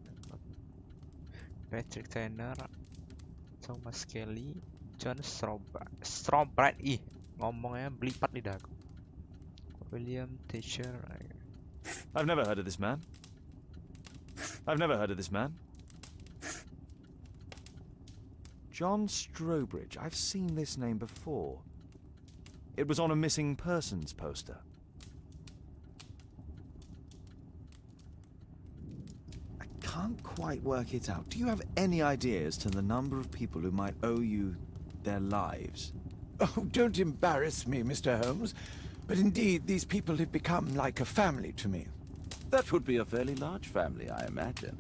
Patrick Tanner, Thomas Kelly, John Strawbright, ngomongnya belipat lidahku. William Thatcher. I've never heard of this man. John Strobridge. I've seen this name before. It was on a missing persons poster. I can't quite work it out. Do you have any idea as to the number of people who might owe you their lives? Oh, don't embarrass me, Mr. Holmes. But indeed, these people have become like a family to me. That would be a fairly large family, I imagine.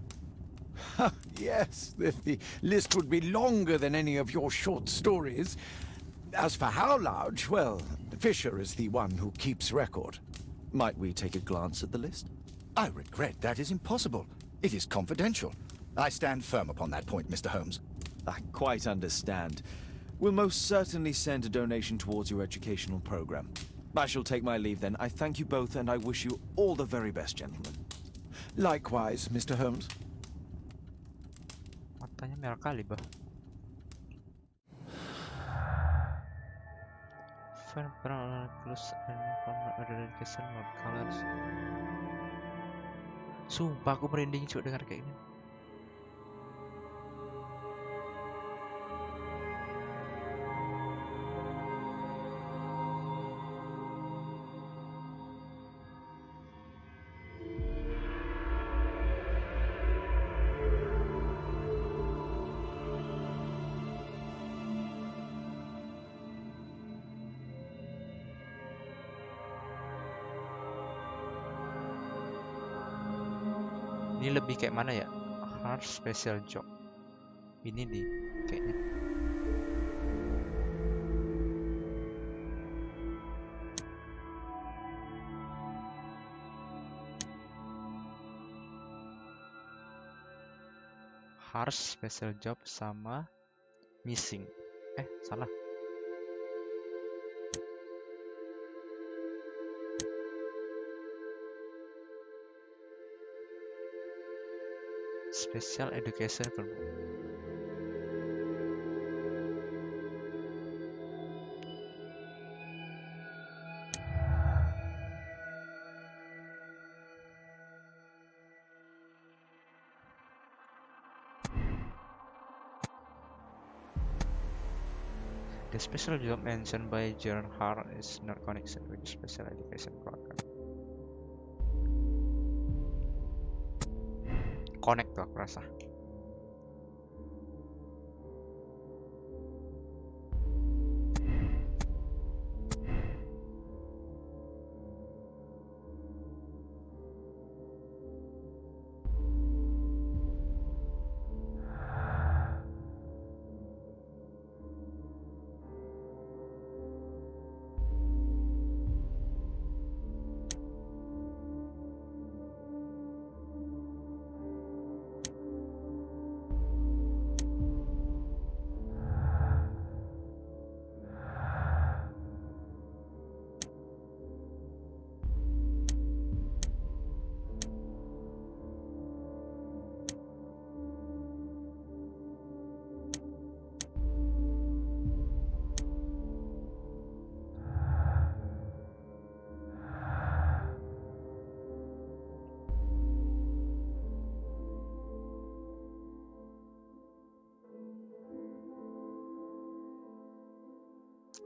Yes, the list would be longer than any of your short stories. As for how large, well, Fisher is the one who keeps record. Might we take a glance at the list? I regret that is impossible. It is confidential. I stand firm upon that point, Mr. Holmes. I quite understand. We'll most certainly send a donation towards your educational program. I shall take my leave then. I thank you both and I wish you all the very best, gentlemen. Likewise, Mr. Holmes. Matanya merah kali, bah. Sumpah aku merinding cuy dengar kayak gini. Ini lebih kayak mana ya? Hard special job. Ini nih kayaknya. Hard special job sama missing. Salah. Special education for the special job mentioned by John Hart is not connected with the special education program. Connect tuh aku rasa.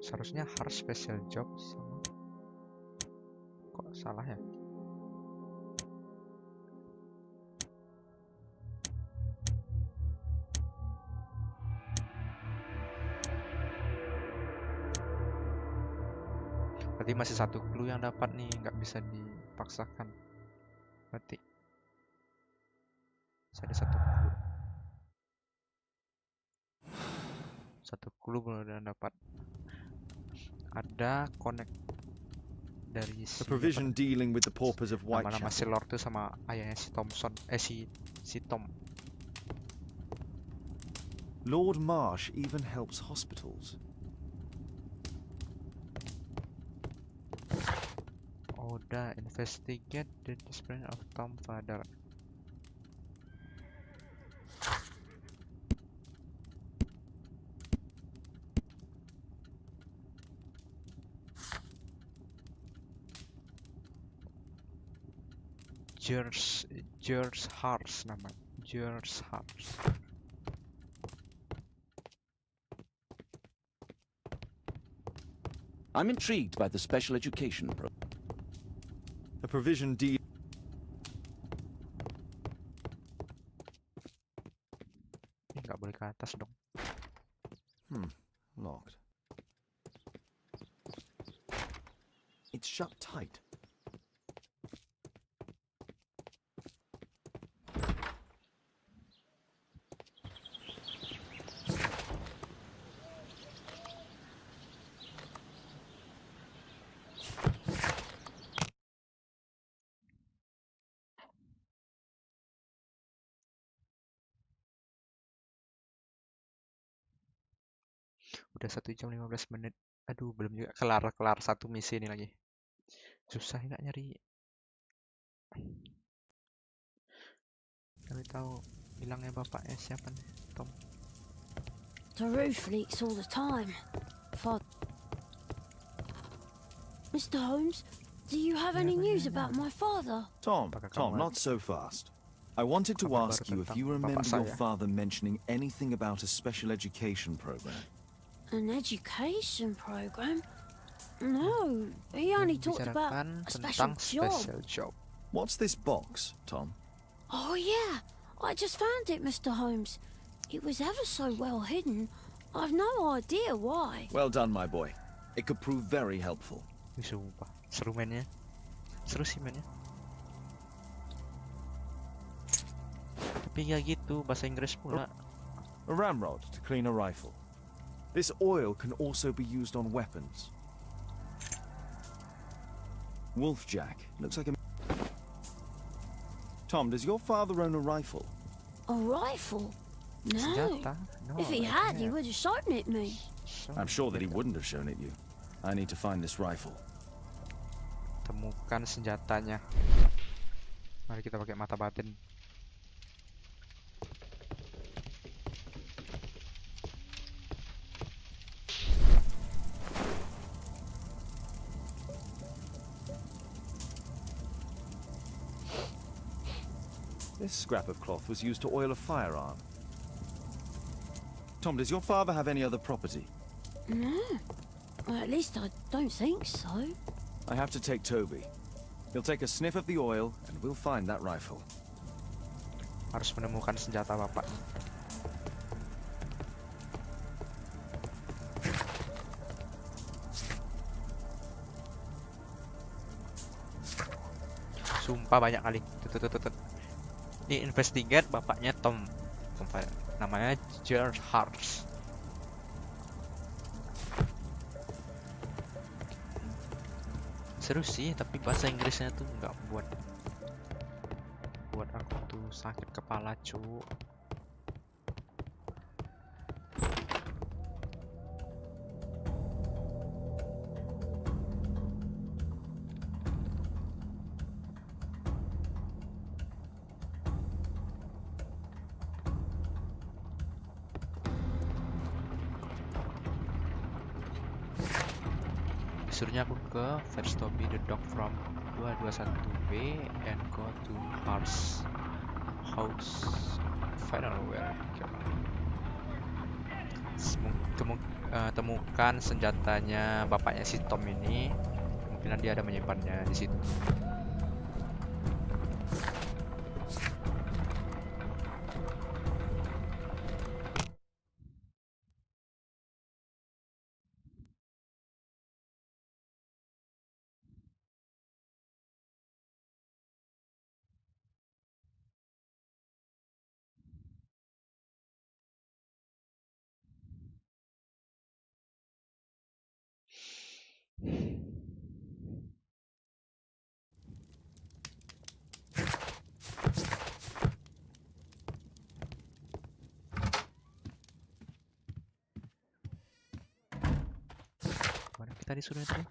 Seharusnya harus special job sama. Kok salah ya? Berarti masih satu clue yang dapat nih, nggak bisa dipaksakan. Berarti ada satu clue. Satu clue belum dapat. Ada connect dari si A provision dealing with the paupers of nama-nama si Whitechapel. Lord tuh sama ayahnya si Thompson, si Tom. Lord Marsh even helps hospitals. Oda investigate the disappearance of Tom father. George Hars nama. George Hars. I'm intrigued by the special education program. A provision deal. Nggak boleh ke atas dong. Locked. It's shut tight. Udah 1 jam 15 menit. Aduh, belum juga kelar satu misi ini lagi. Susah nggak nyari. Tapi tahu bilangnya bapaknya siapa nih? Tom. The roof leaks all the time. Mr. Holmes, do you have any news about my father? Tom, not so fast. I wanted to ask you if you remember your father mentioning anything about a special education program. An education program? No, he only talked about a special job. What's this box, Tom? Oh yeah, I just found it, Mr. Holmes. It was ever so well hidden. I've no idea why. Well done, my boy. It could prove very helpful. Sumpah, seru mainnya. Seru sih mainnya. Tapi ya gitu, bahasa Inggris pula. A ramrod to clean a rifle. This oil can also be used on weapons. Wolfjack. Looks like a... Tom, does your father own a rifle? A rifle? No. If he had, he would have shown it me. I'm sure that he wouldn't have shown it you. I need to find this rifle. Temukan senjatanya. Mari kita pakai mata batin. This scrap of cloth was used to oil a firearm. Tom, does your father have any other property? No. Well, at least I don't think so. I have to take Toby. He'll take a sniff of the oil and we'll find that rifle. Harus menemukan senjata bapak. Sumpah banyak kali. Tut. Ini investigate bapaknya Tom. Namanya George Hars. Seru sih, tapi bahasa Inggrisnya tuh nggak buat aku tuh sakit kepala, cu. Disuruhnya aku ke fetch Toby the dog from 221B and go to Hars house. I don't know where. Temukan senjatanya bapaknya si Tom ini. Kemungkinan dia ada menyimpannya di situ. Mana kita disuruh itu?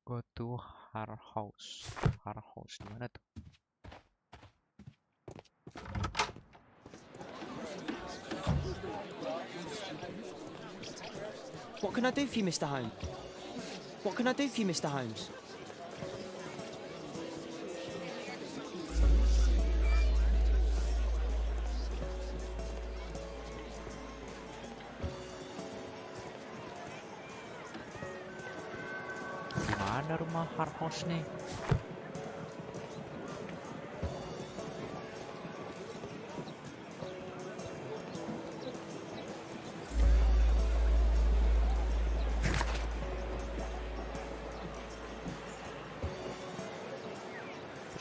Go to her house. Her house di mana tuh? What can I do for you, Mr. Holmes? What can I do for you, Mr. Holmes? Di mana rumah her house nih?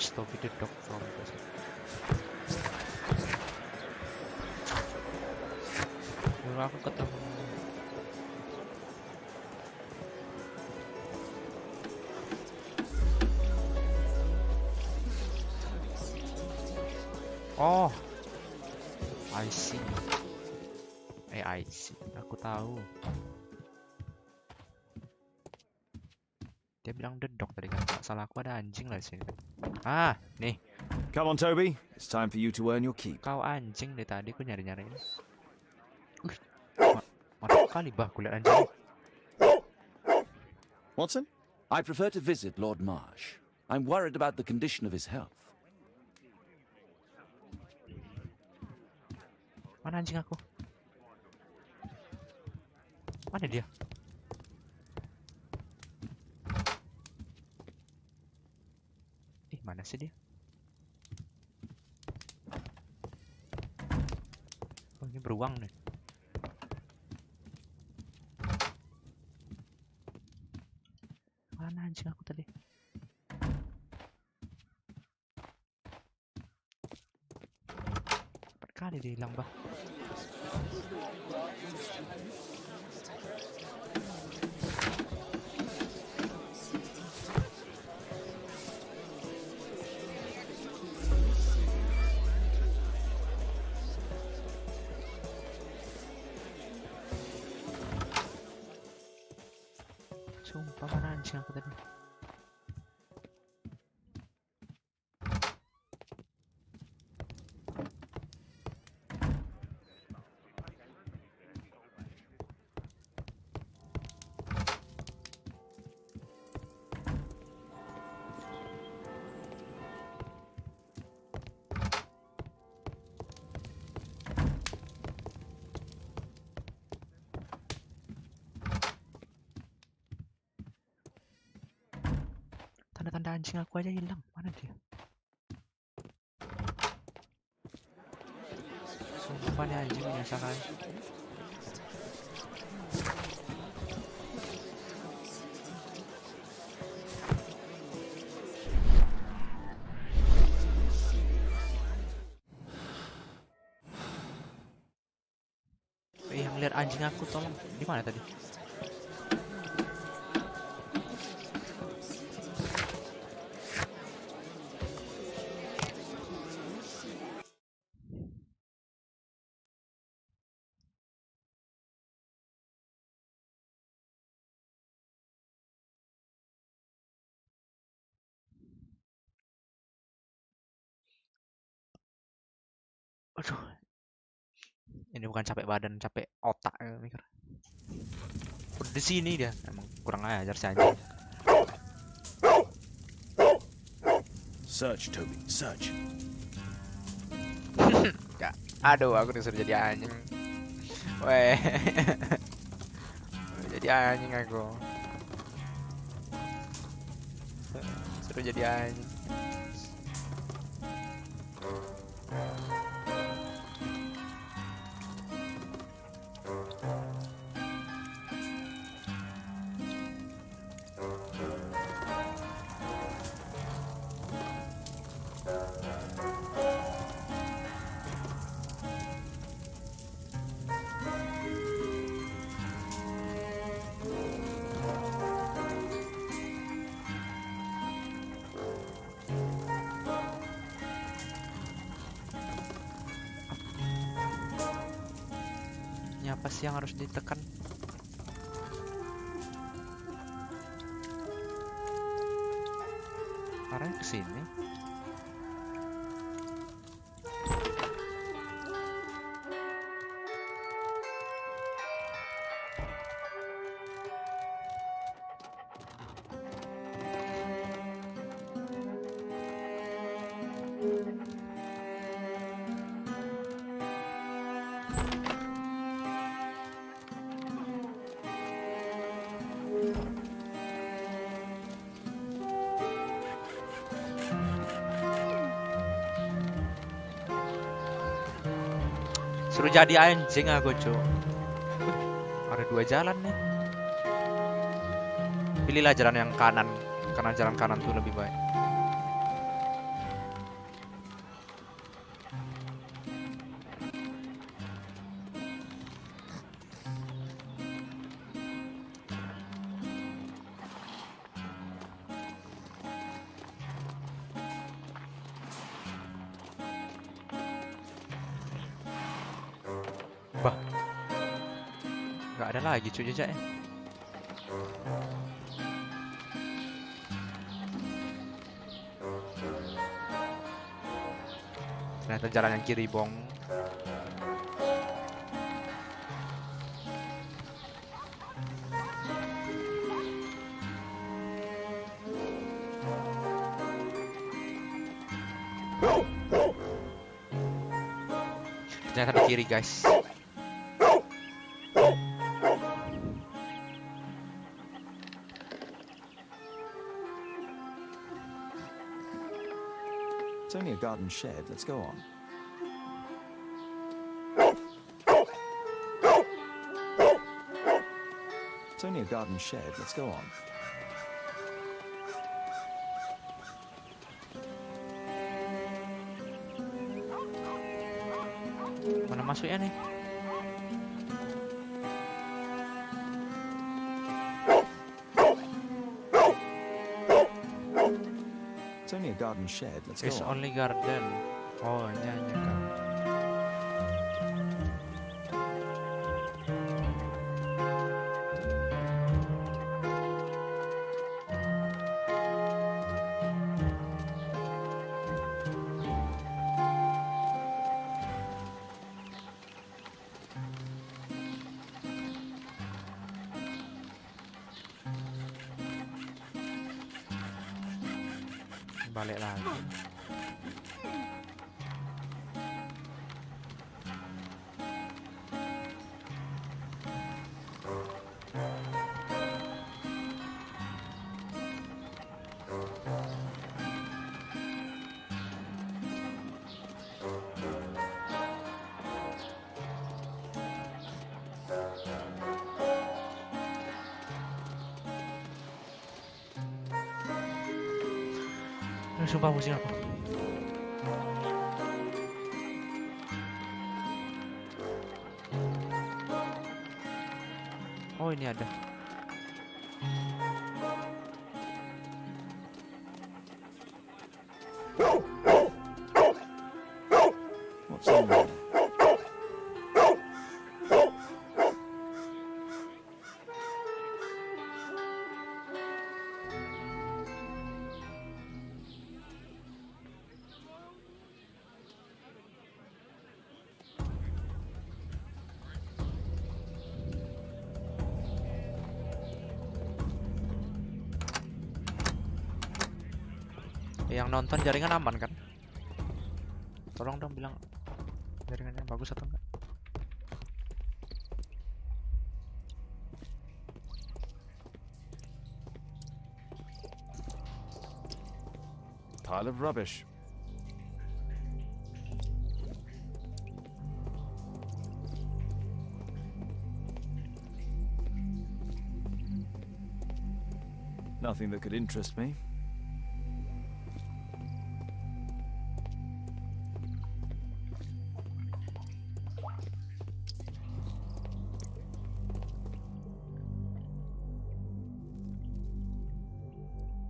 Stop the dog from this. Dulu aku ketemu. Oh, I see. I see. Aku tahu. Dia bilang the dog tadi kan. Nggak salah aku ada anjing lah di sini. Ah, nih. Come on, Toby. It's time for you to earn your keep. Kau anjing dari tadi aku nyari-nyari ini. Mantap kali bah kulihat anjing. Watson? I prefer to visit Lord Marsh. I'm worried about the condition of his health. Mana anjing aku? Mana dia? Mana sih dia? Oh, ini beruang nih. Mana anjing aku tadi? Empat kali dia hilang, bah. Sumpah mana anjing aku tadi? Tanda-tanda anjing aku aja hilang. Mana dia? Sumpah nih anjing menyesakan. Yang lihat anjing aku tolong. Di mana tadi? Aduh, ini bukan capek badan, capek otak ya, mikir. Udah di sini dia, emang kurang ajar si anjing. Search, Toby, search. Ya, aduh, aku disuruh jadi anjing. Weh, jadi anjing aku. Suruh jadi anjing. Apa sih yang harus ditekan? Arahnya ke sini. Suruh jadi anjing aku, cu. Ada 2 jalan nih. Pilihlah jalan yang kanan, karena jalan kanan tuh lebih baik. Bah, nggak ada lagi cu jejaknya. Ternyata jalan yang kiri, bong. Ternyata di kiri, guys. It's only a garden shed. Let's go on. It's only a garden shed. Let's go on. Mana masuknya nih? It's only a garden shed. Let's It's go on. only garden. Oh, ini hanya garden. Balik lagi. Sumpah pusing aku. Oh, ini ada. What's in there? Yang nonton jaringan aman kan? Tolong dong bilang jaringannya bagus atau enggak. Pile of rubbish. Nothing that could interest me.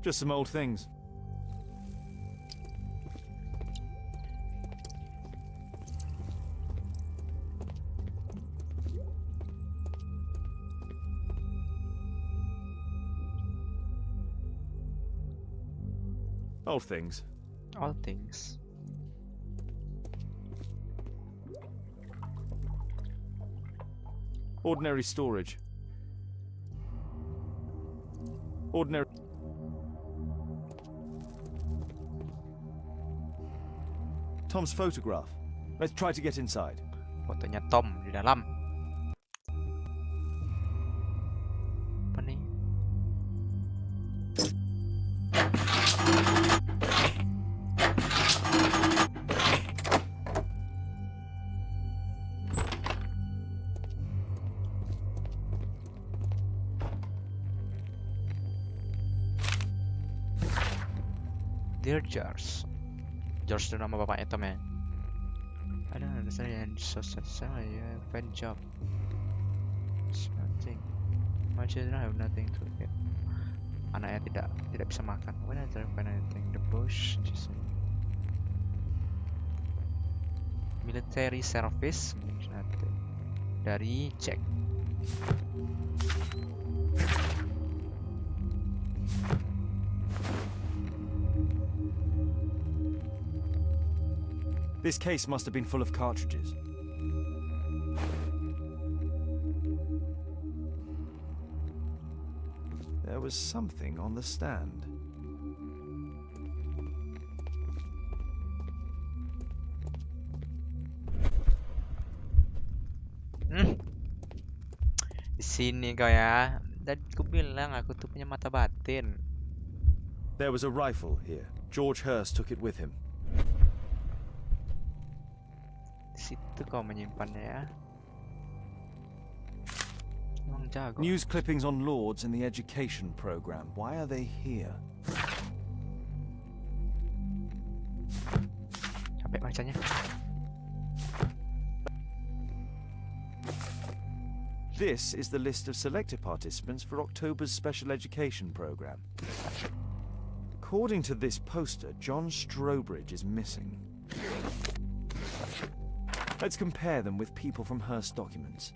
Just some old things. All things. All things. Ordinary storage. Ordinary. Tom's photograph. Let's try to get inside. Fotonya Tom di dalam. Apa nih? Dear George. George itu nama bapaknya Tom ya. I don't understand and so fine job. Nothing. My children have nothing to eat. Anaknya tidak bisa makan. When I try to find anything, the bush just military service means nothing. Dari Jack. This case must have been full of cartridges. There was something on the stand. Di sini kau ya. Dan aku bilang aku tuh punya mata batin. There was a rifle here. George Hurst took it with him. Situ kau menyimpannya ya. Emang jago. News clippings on Lords in the education program. Why are they here? Capek bacanya. This is the list of selected participants for October's special education program. According to this poster, John Strobridge is missing. Let's compare them with people from Hearst documents.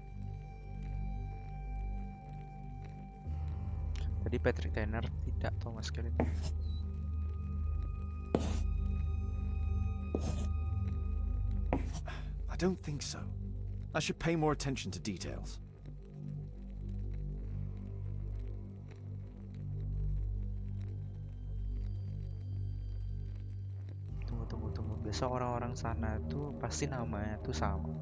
Tadi Patrick Tanner, tidak Thomas Kelly. I don't think so. I should pay more attention to details. Tunggu. Biasa orang-orang sana tuh pasti namanya tuh sama.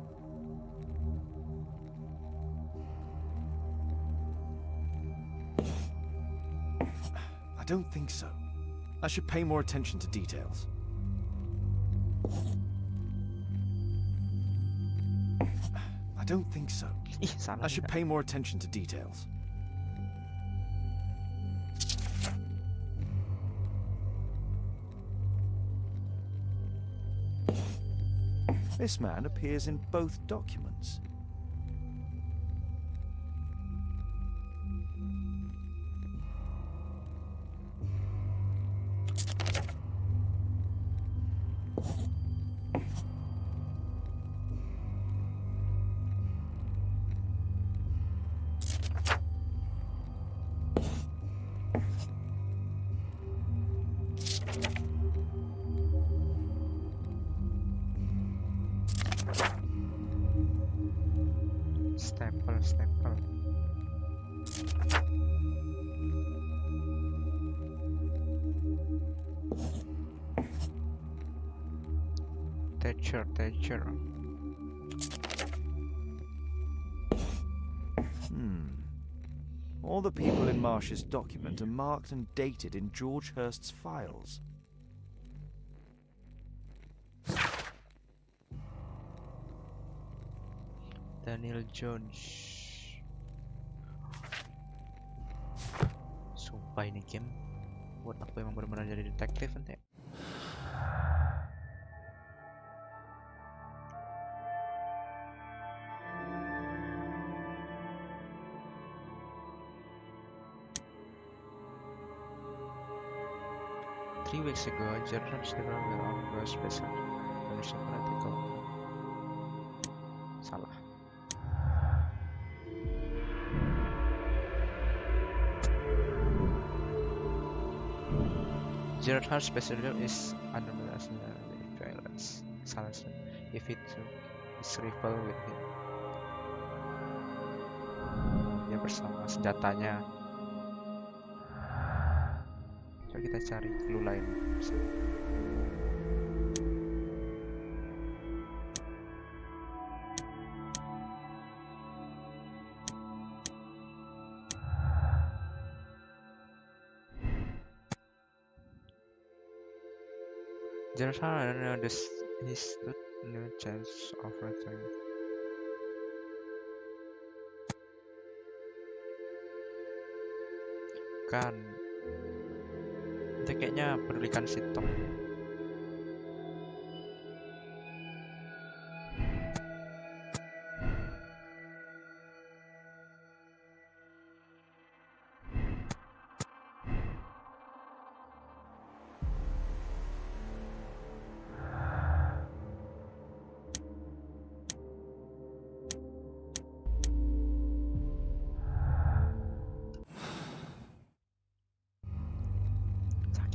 I don't think so. I should pay more attention to details. I don't think so. I should pay more attention to details. This man appears in both documents. Stempel. Thatcher. All the people in Marsh's document are marked and dated in George Hurst's files. Daniel Jones. Sumpah ini game buat aku emang benar-benar jadi detektif nanti. Three weeks ago, journalists were on a special article. Salah. Gerhard's specialty is unnecessary violence. Silence if it took his rifle with him. Dia bersama senjatanya. Coba kita cari clue lain. Gerhard he stood no chance of returning. Kan itu kayaknya pedulikan si Tom.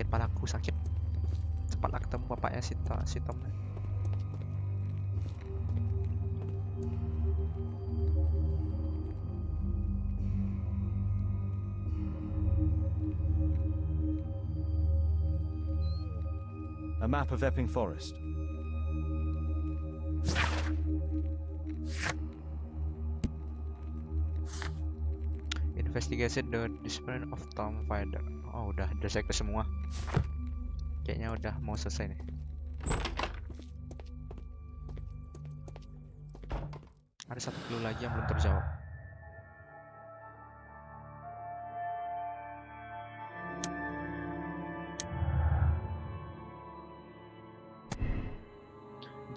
Palaku sakit. Cepatlah ketemu bapaknya si Tom. A map of Epping Forest. Investigate the disappearance of Tom Finder. Oh, udah selesai semua. Kayaknya udah mau selesai nih. Ada satu clue lagi yang belum terjawab.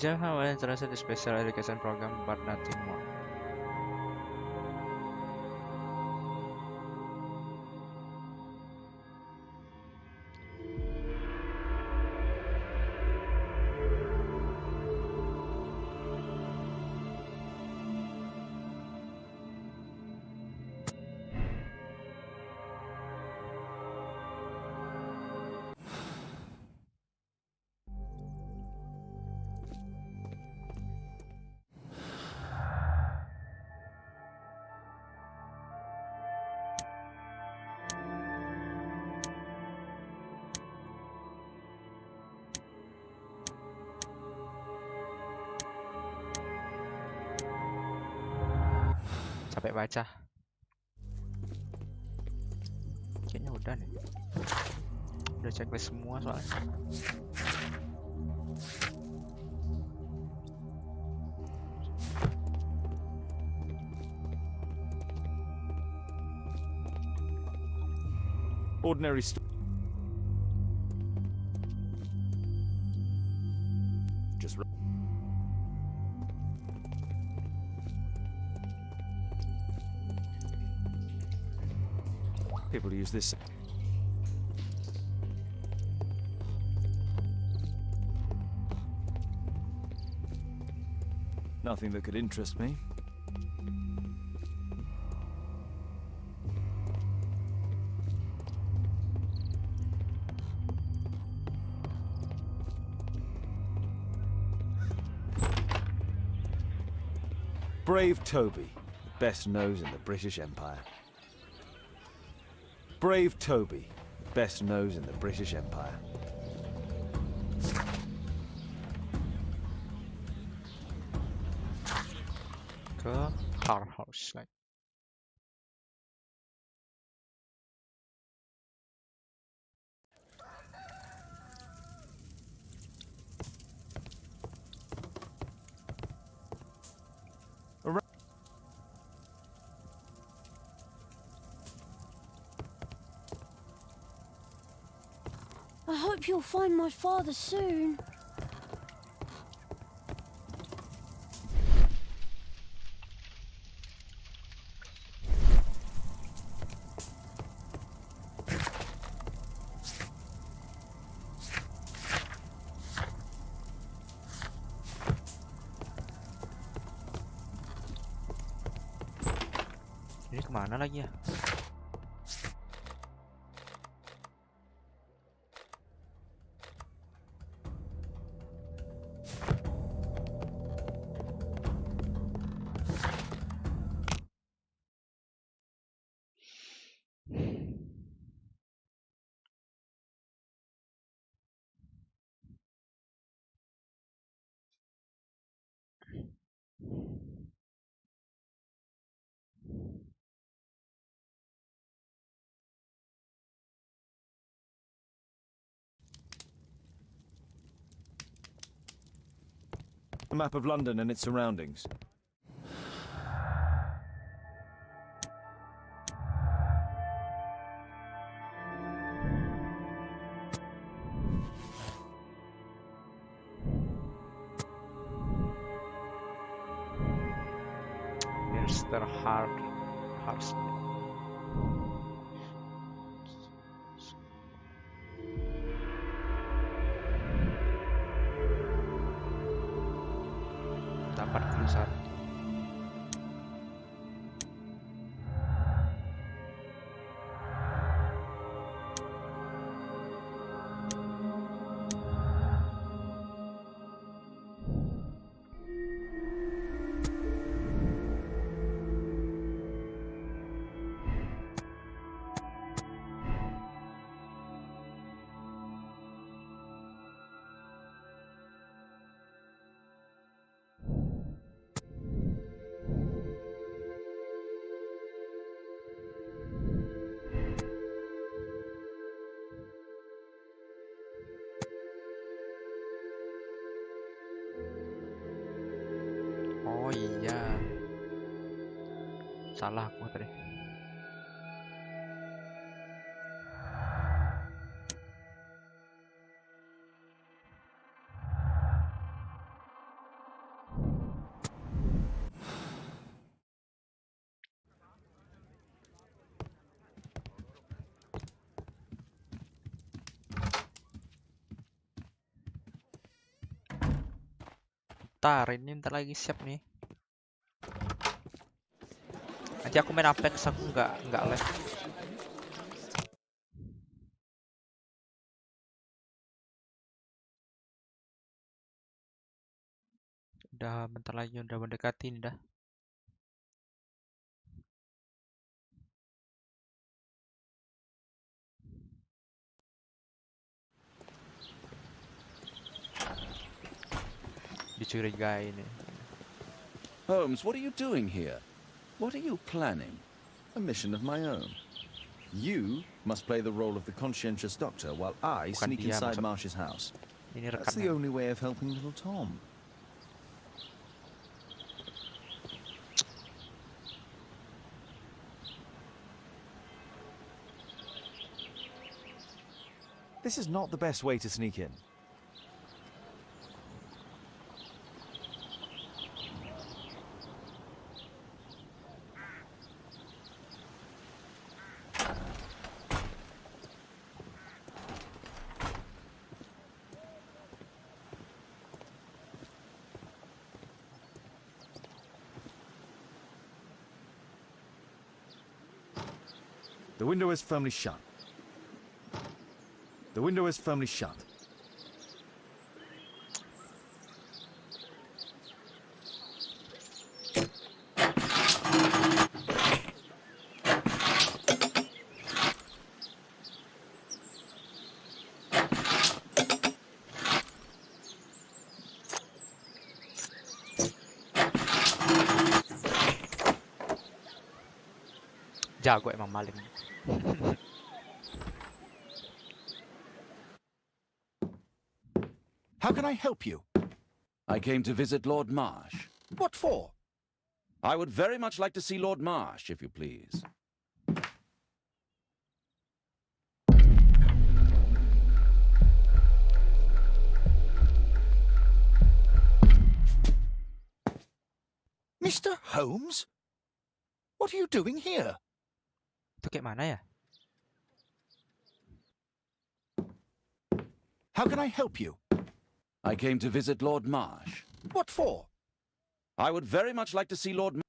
Jaha was interested in special education program but nothing more. Capek baca. Kayaknya udah nih. Udah checklist semua soalnya. Ordinary just people use this. Nothing that could interest me. Brave Toby, best nose in the British Empire. Brave Toby, best nose in the British Empire. Ke Har House like. I hope you'll find my father soon. Ini kemana lagi ya? A map of London and its surroundings. Mr. Harsmith. Dapat clue 1. Oh iya, salah aku tadi. Ini ntar lagi siap nih. Nanti aku main Apex, aku nggak live. Udah bentar lagi, udah mendekati nih dah. Dicurigai ini. Holmes, what are you doing here? What are you planning? A mission of my own. You must play the role of the conscientious doctor while I Bukan sneak dia, inside maksud- Marsh's house. Ini That's the rekannya. only way of helping little Tom. This is not the best way to sneak in. The window is firmly shut. The window is firmly shut. Jago emang maling. How can I help you? I came to visit Lord Marsh. What for? I would very much like to see Lord Marsh, if you please. Mr. Holmes? What are you doing here? Itu kayak mana ya? How can I help you? I came to visit Lord Marsh. What for? I would very much like to see Lord Marsh.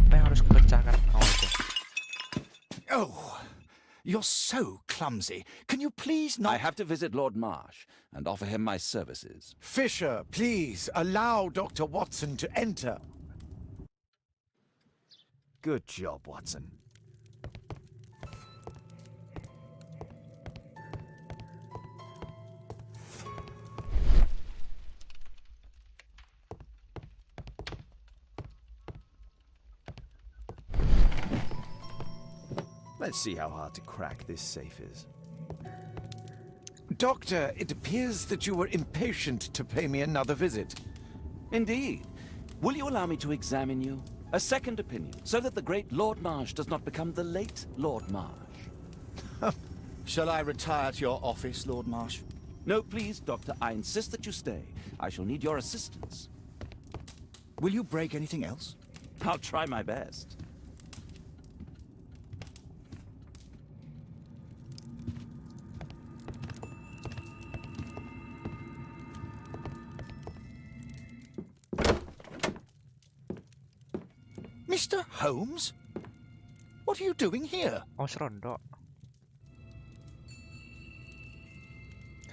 Apa yang harus kupecahkan? Oh, itu. Oh, you're so clumsy. Can you please not... I have to visit Lord Marsh and offer him my services. Fisher, please allow Dr. Watson to enter. Good job, Watson. Let's see how hard to crack this safe is. Doctor, it appears that you were impatient to pay me another visit. Indeed. Will you allow me to examine you? A second opinion, so that the great Lord Marsh does not become the late Lord Marsh. Shall I retire to your office, Lord Marsh? No, please, Doctor. I insist that you stay. I shall need your assistance. Will you break anything else? I'll try my best. Mr. Holmes? What are you doing here? Oh, serondok.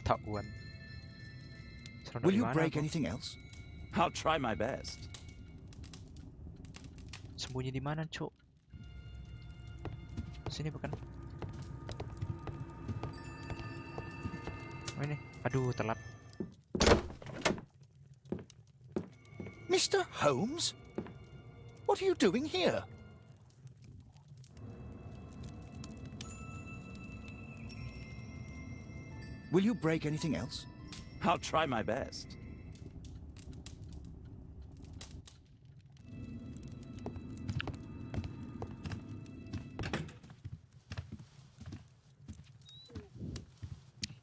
Ketahuan. Serondok Will di you mana break aku? anything else? I'll try my best. Sembunyi di mana, Cuk? Sini bukan? Oh, ini. Aduh, telat. Mr. Holmes? What are you doing here? Will you break anything else? I'll try my best.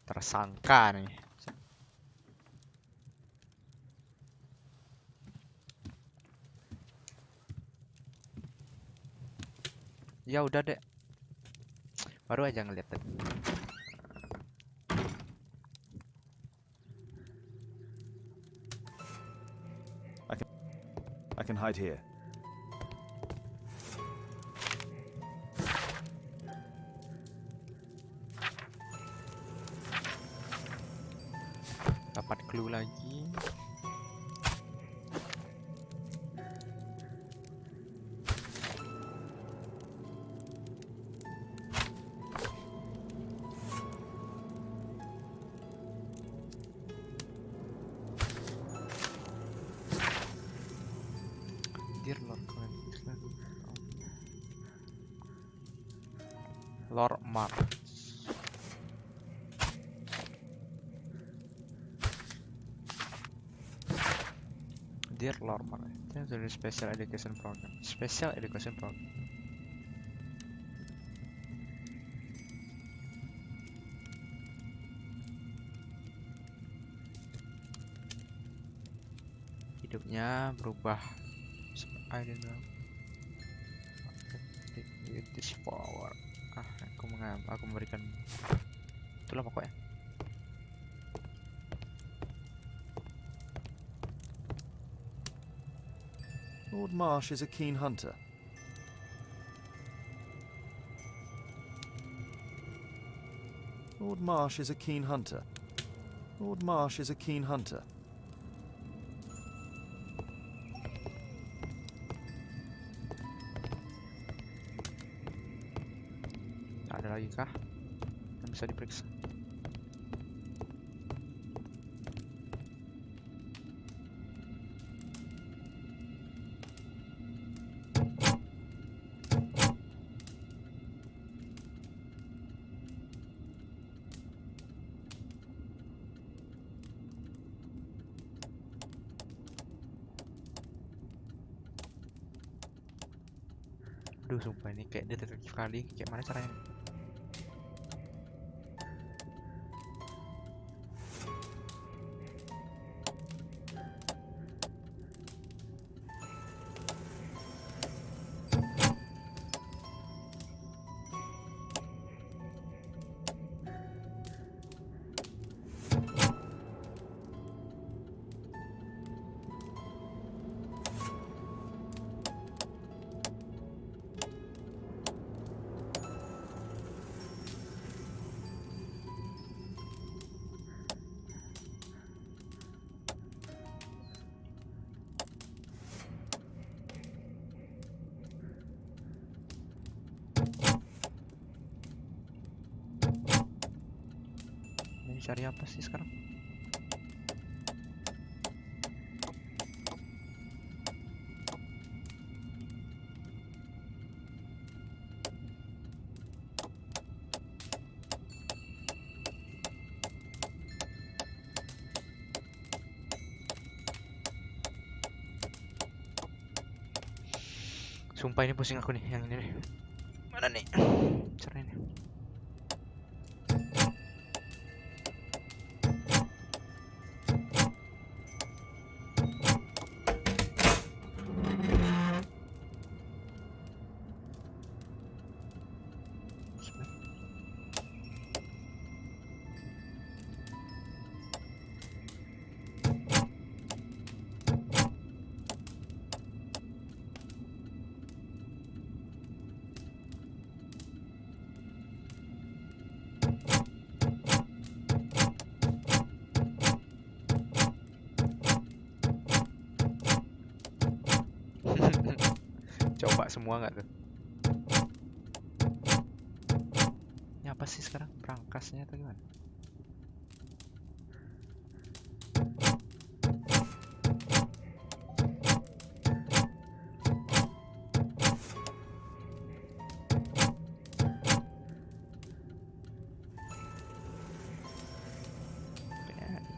Tersangka nih. Ya udah deh. Baru aja ngeliat tadi. I can hide here. Dapat clue lagi. Dear Lord Mark. Dear Lord Mark. Dari Special Education Program. Special Education Program. Hidupnya berubah. I don't know. With this power. Aku memberikan. Itulah pokoknya. Lord Marsh is a keen hunter. Lord Marsh is a keen hunter. Lord Marsh is a keen hunter. Ada lagi kah yang bisa diperiksa? Aduh, sumpah ini kayak detektif kali. Kayak mana caranya? Ini cari apa sih sekarang? Sumpah ini pusing aku nih, yang ini nih. Mana nih? Caranya nih. Coba semua nggak tuh? Ini apa sih sekarang? Perangkasnya atau gimana?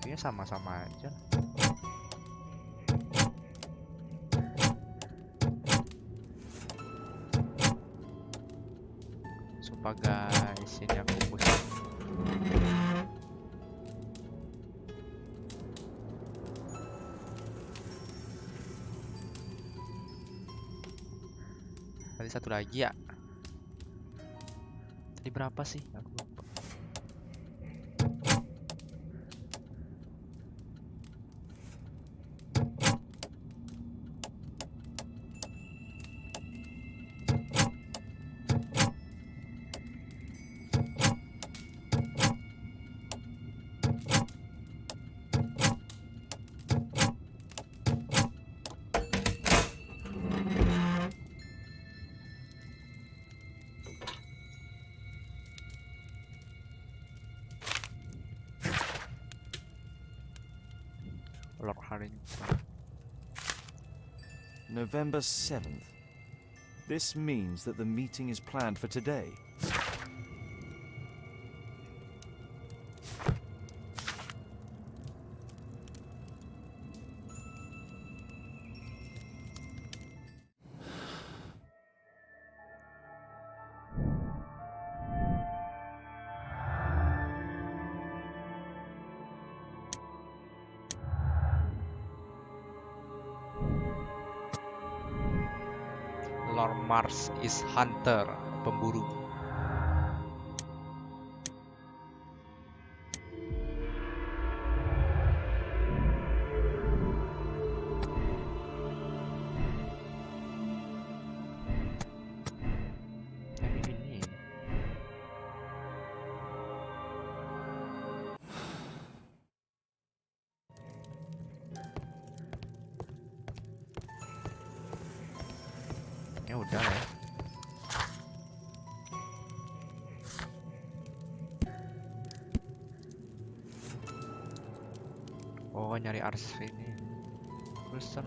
Kayaknya sama-sama aja. Sumpah guys, ini aku pusing. Tadi satu lagi ya. Tadi berapa sih? Aku lupa. Lord Harrington. November 7th. This means that the meeting is planned for today. Lord Mars is hunter, pemburu. Ini. Ya udah ya. Oh, nyari arsip ini. Besar.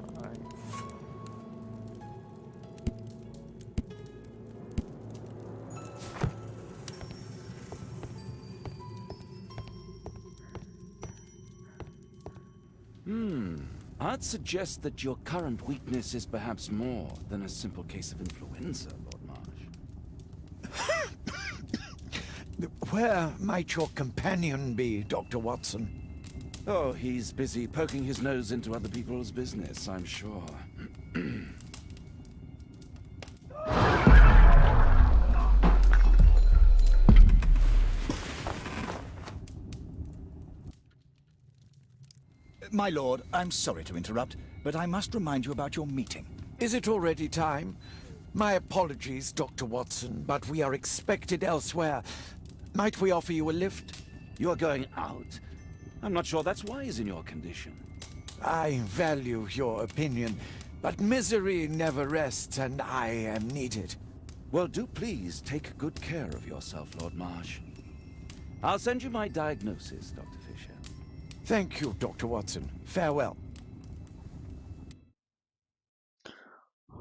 I'd suggest that your current weakness is perhaps more than a simple case of influenza, Lord Marsh. Where might your companion be, Dr. Watson? Oh, he's busy poking his nose into other people's business, I'm sure. My lord, I'm sorry to interrupt, but I must remind you about your meeting. Is it already time? My apologies, Dr. Watson, but we are expected elsewhere. Might we offer you a lift? You are going out? I'm not sure that's wise in your condition. I value your opinion, but misery never rests, and I am needed. Well, do please take good care of yourself, Lord Marsh. I'll send you my diagnosis, Dr. Fisher. Thank you, Dr. Watson. Farewell.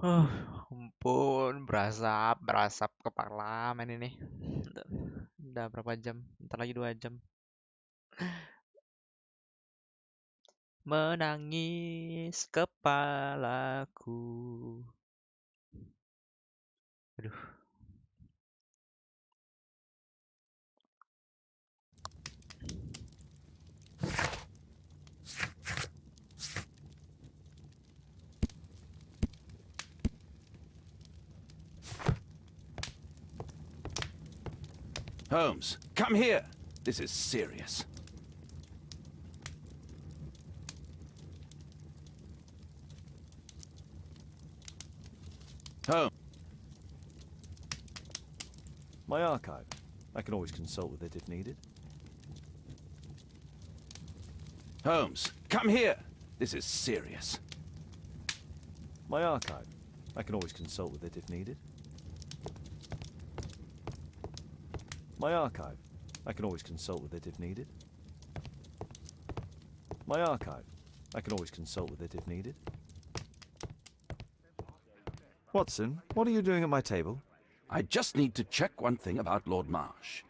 Ampun, berasap kepala main ini. Udah berapa jam? Ntar lagi 2 jam. Menangis kepalaku. Aduh. Holmes, come here. This is serious. Holmes. My archive. I can always consult with it if needed. Holmes, come here. This is serious. My archive. I can always consult with it if needed. My archive. I can always consult with it if needed. My archive. I can always consult with it if needed. Watson, what are you doing at my table? I just need to check one thing about Lord Marsh.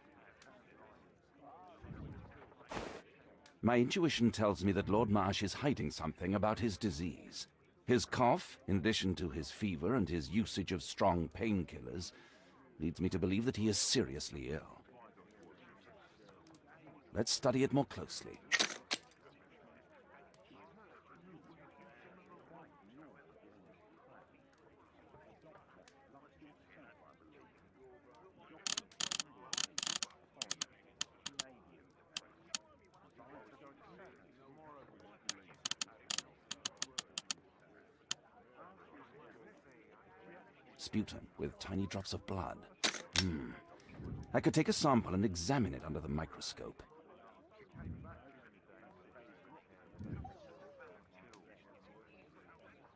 My intuition tells me that Lord Marsh is hiding something about his disease. His cough, in addition to his fever and his usage of strong painkillers, leads me to believe that he is seriously ill. Let's study it more closely. Sputum with tiny drops of blood. I could take a sample and examine it under the microscope.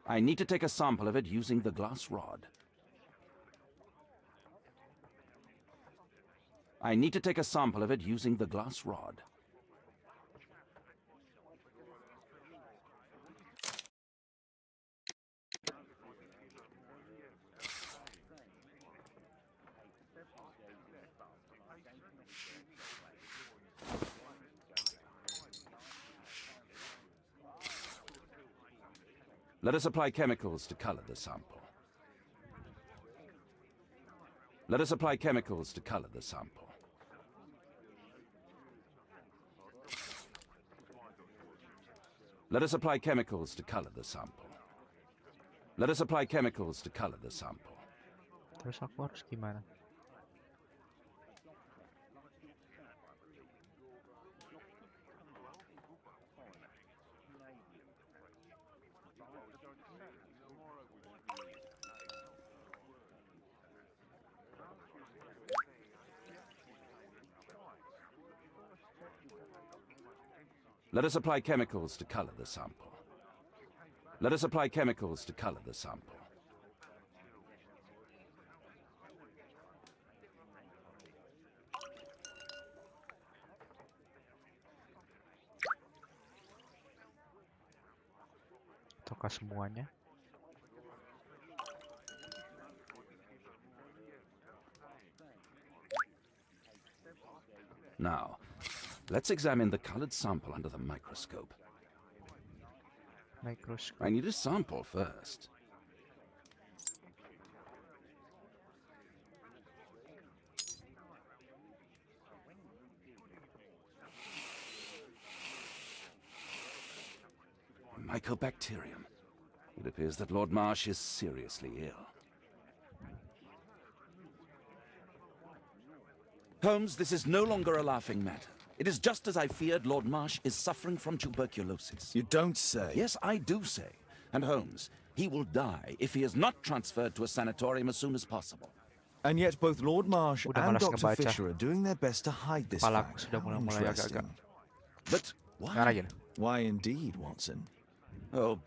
I need to take a sample of it using the glass rod. I need to take a sample of it using the glass rod. Let us apply chemicals to color the sample. Let us apply chemicals to color the sample. Let us apply chemicals to color the sample. Let us apply chemicals to color the sample. Terus aku harus gimana? Let us apply chemicals to color the sample. Let us apply chemicals to color the sample. Ataukah semuanya? Now, let's examine the colored sample under the microscope. I need a sample first. Mycobacterium. It appears that Lord Marsh is seriously ill. Holmes, this is no longer a laughing matter. It is just as I feared. Lord Marsh is suffering from tuberculosis. You don't say. Yes, I do say. And Holmes, he will die if he is not transferred to a sanatorium as soon as possible. And yet both Lord Marsh Udah and malas Dr. ngebaca. Fisher are doing their best to hide this Kepalaku fact. sudah How mulai agak-agak. interesting. But why? Jangan aja. Why indeed, Watson? Oh,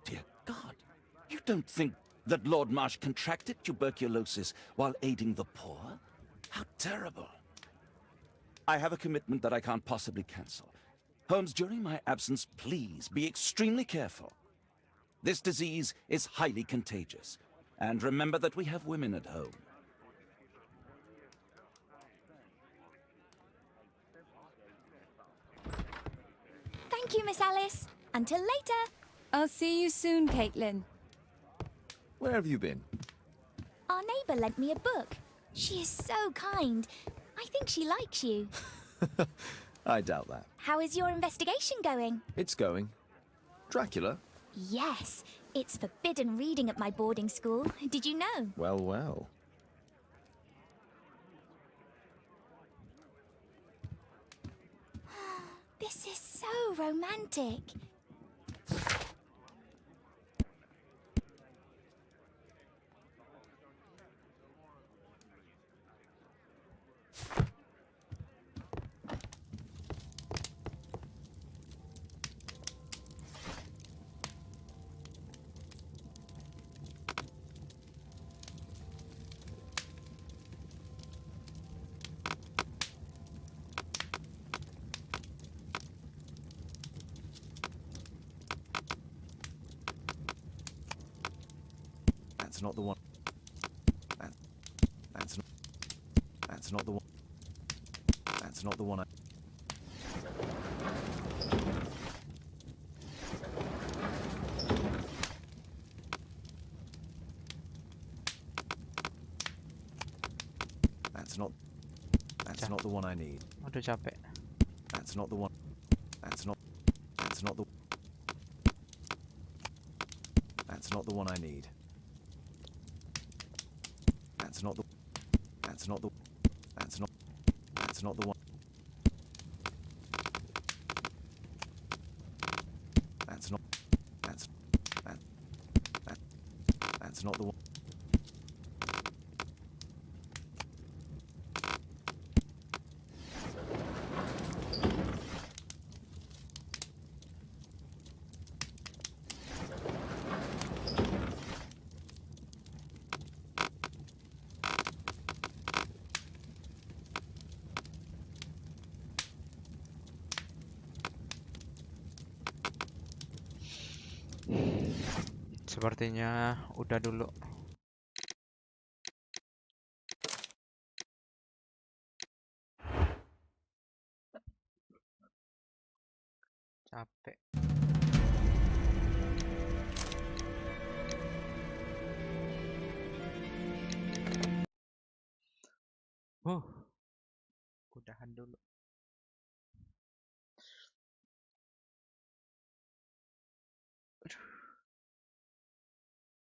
dear God. You don't think that Lord Marsh contracted tuberculosis while aiding the poor? How terrible. I have a commitment that I can't possibly cancel. Holmes, during my absence, please be extremely careful. This disease is highly contagious. And remember that we have women at home. Thank you, Miss Alice. Until later. I'll see you soon, Caitlin. Where have you been? Our neighbour lent me a book. She is so kind. I think she likes you. I doubt that. How is your investigation going? It's going. Dracula? Yes, it's forbidden reading at my boarding school. Did you know? Well, well. This is so romantic. That's not the one. That's not the one. That's not the one. That's not the one I need. Aduh capek. That's not the one. That's not the. That's not the one I need. That's not the. That's not the. That's not the one. That's not. That's not the one. Sepertinya udah dulu. Capek. Udahan dulu.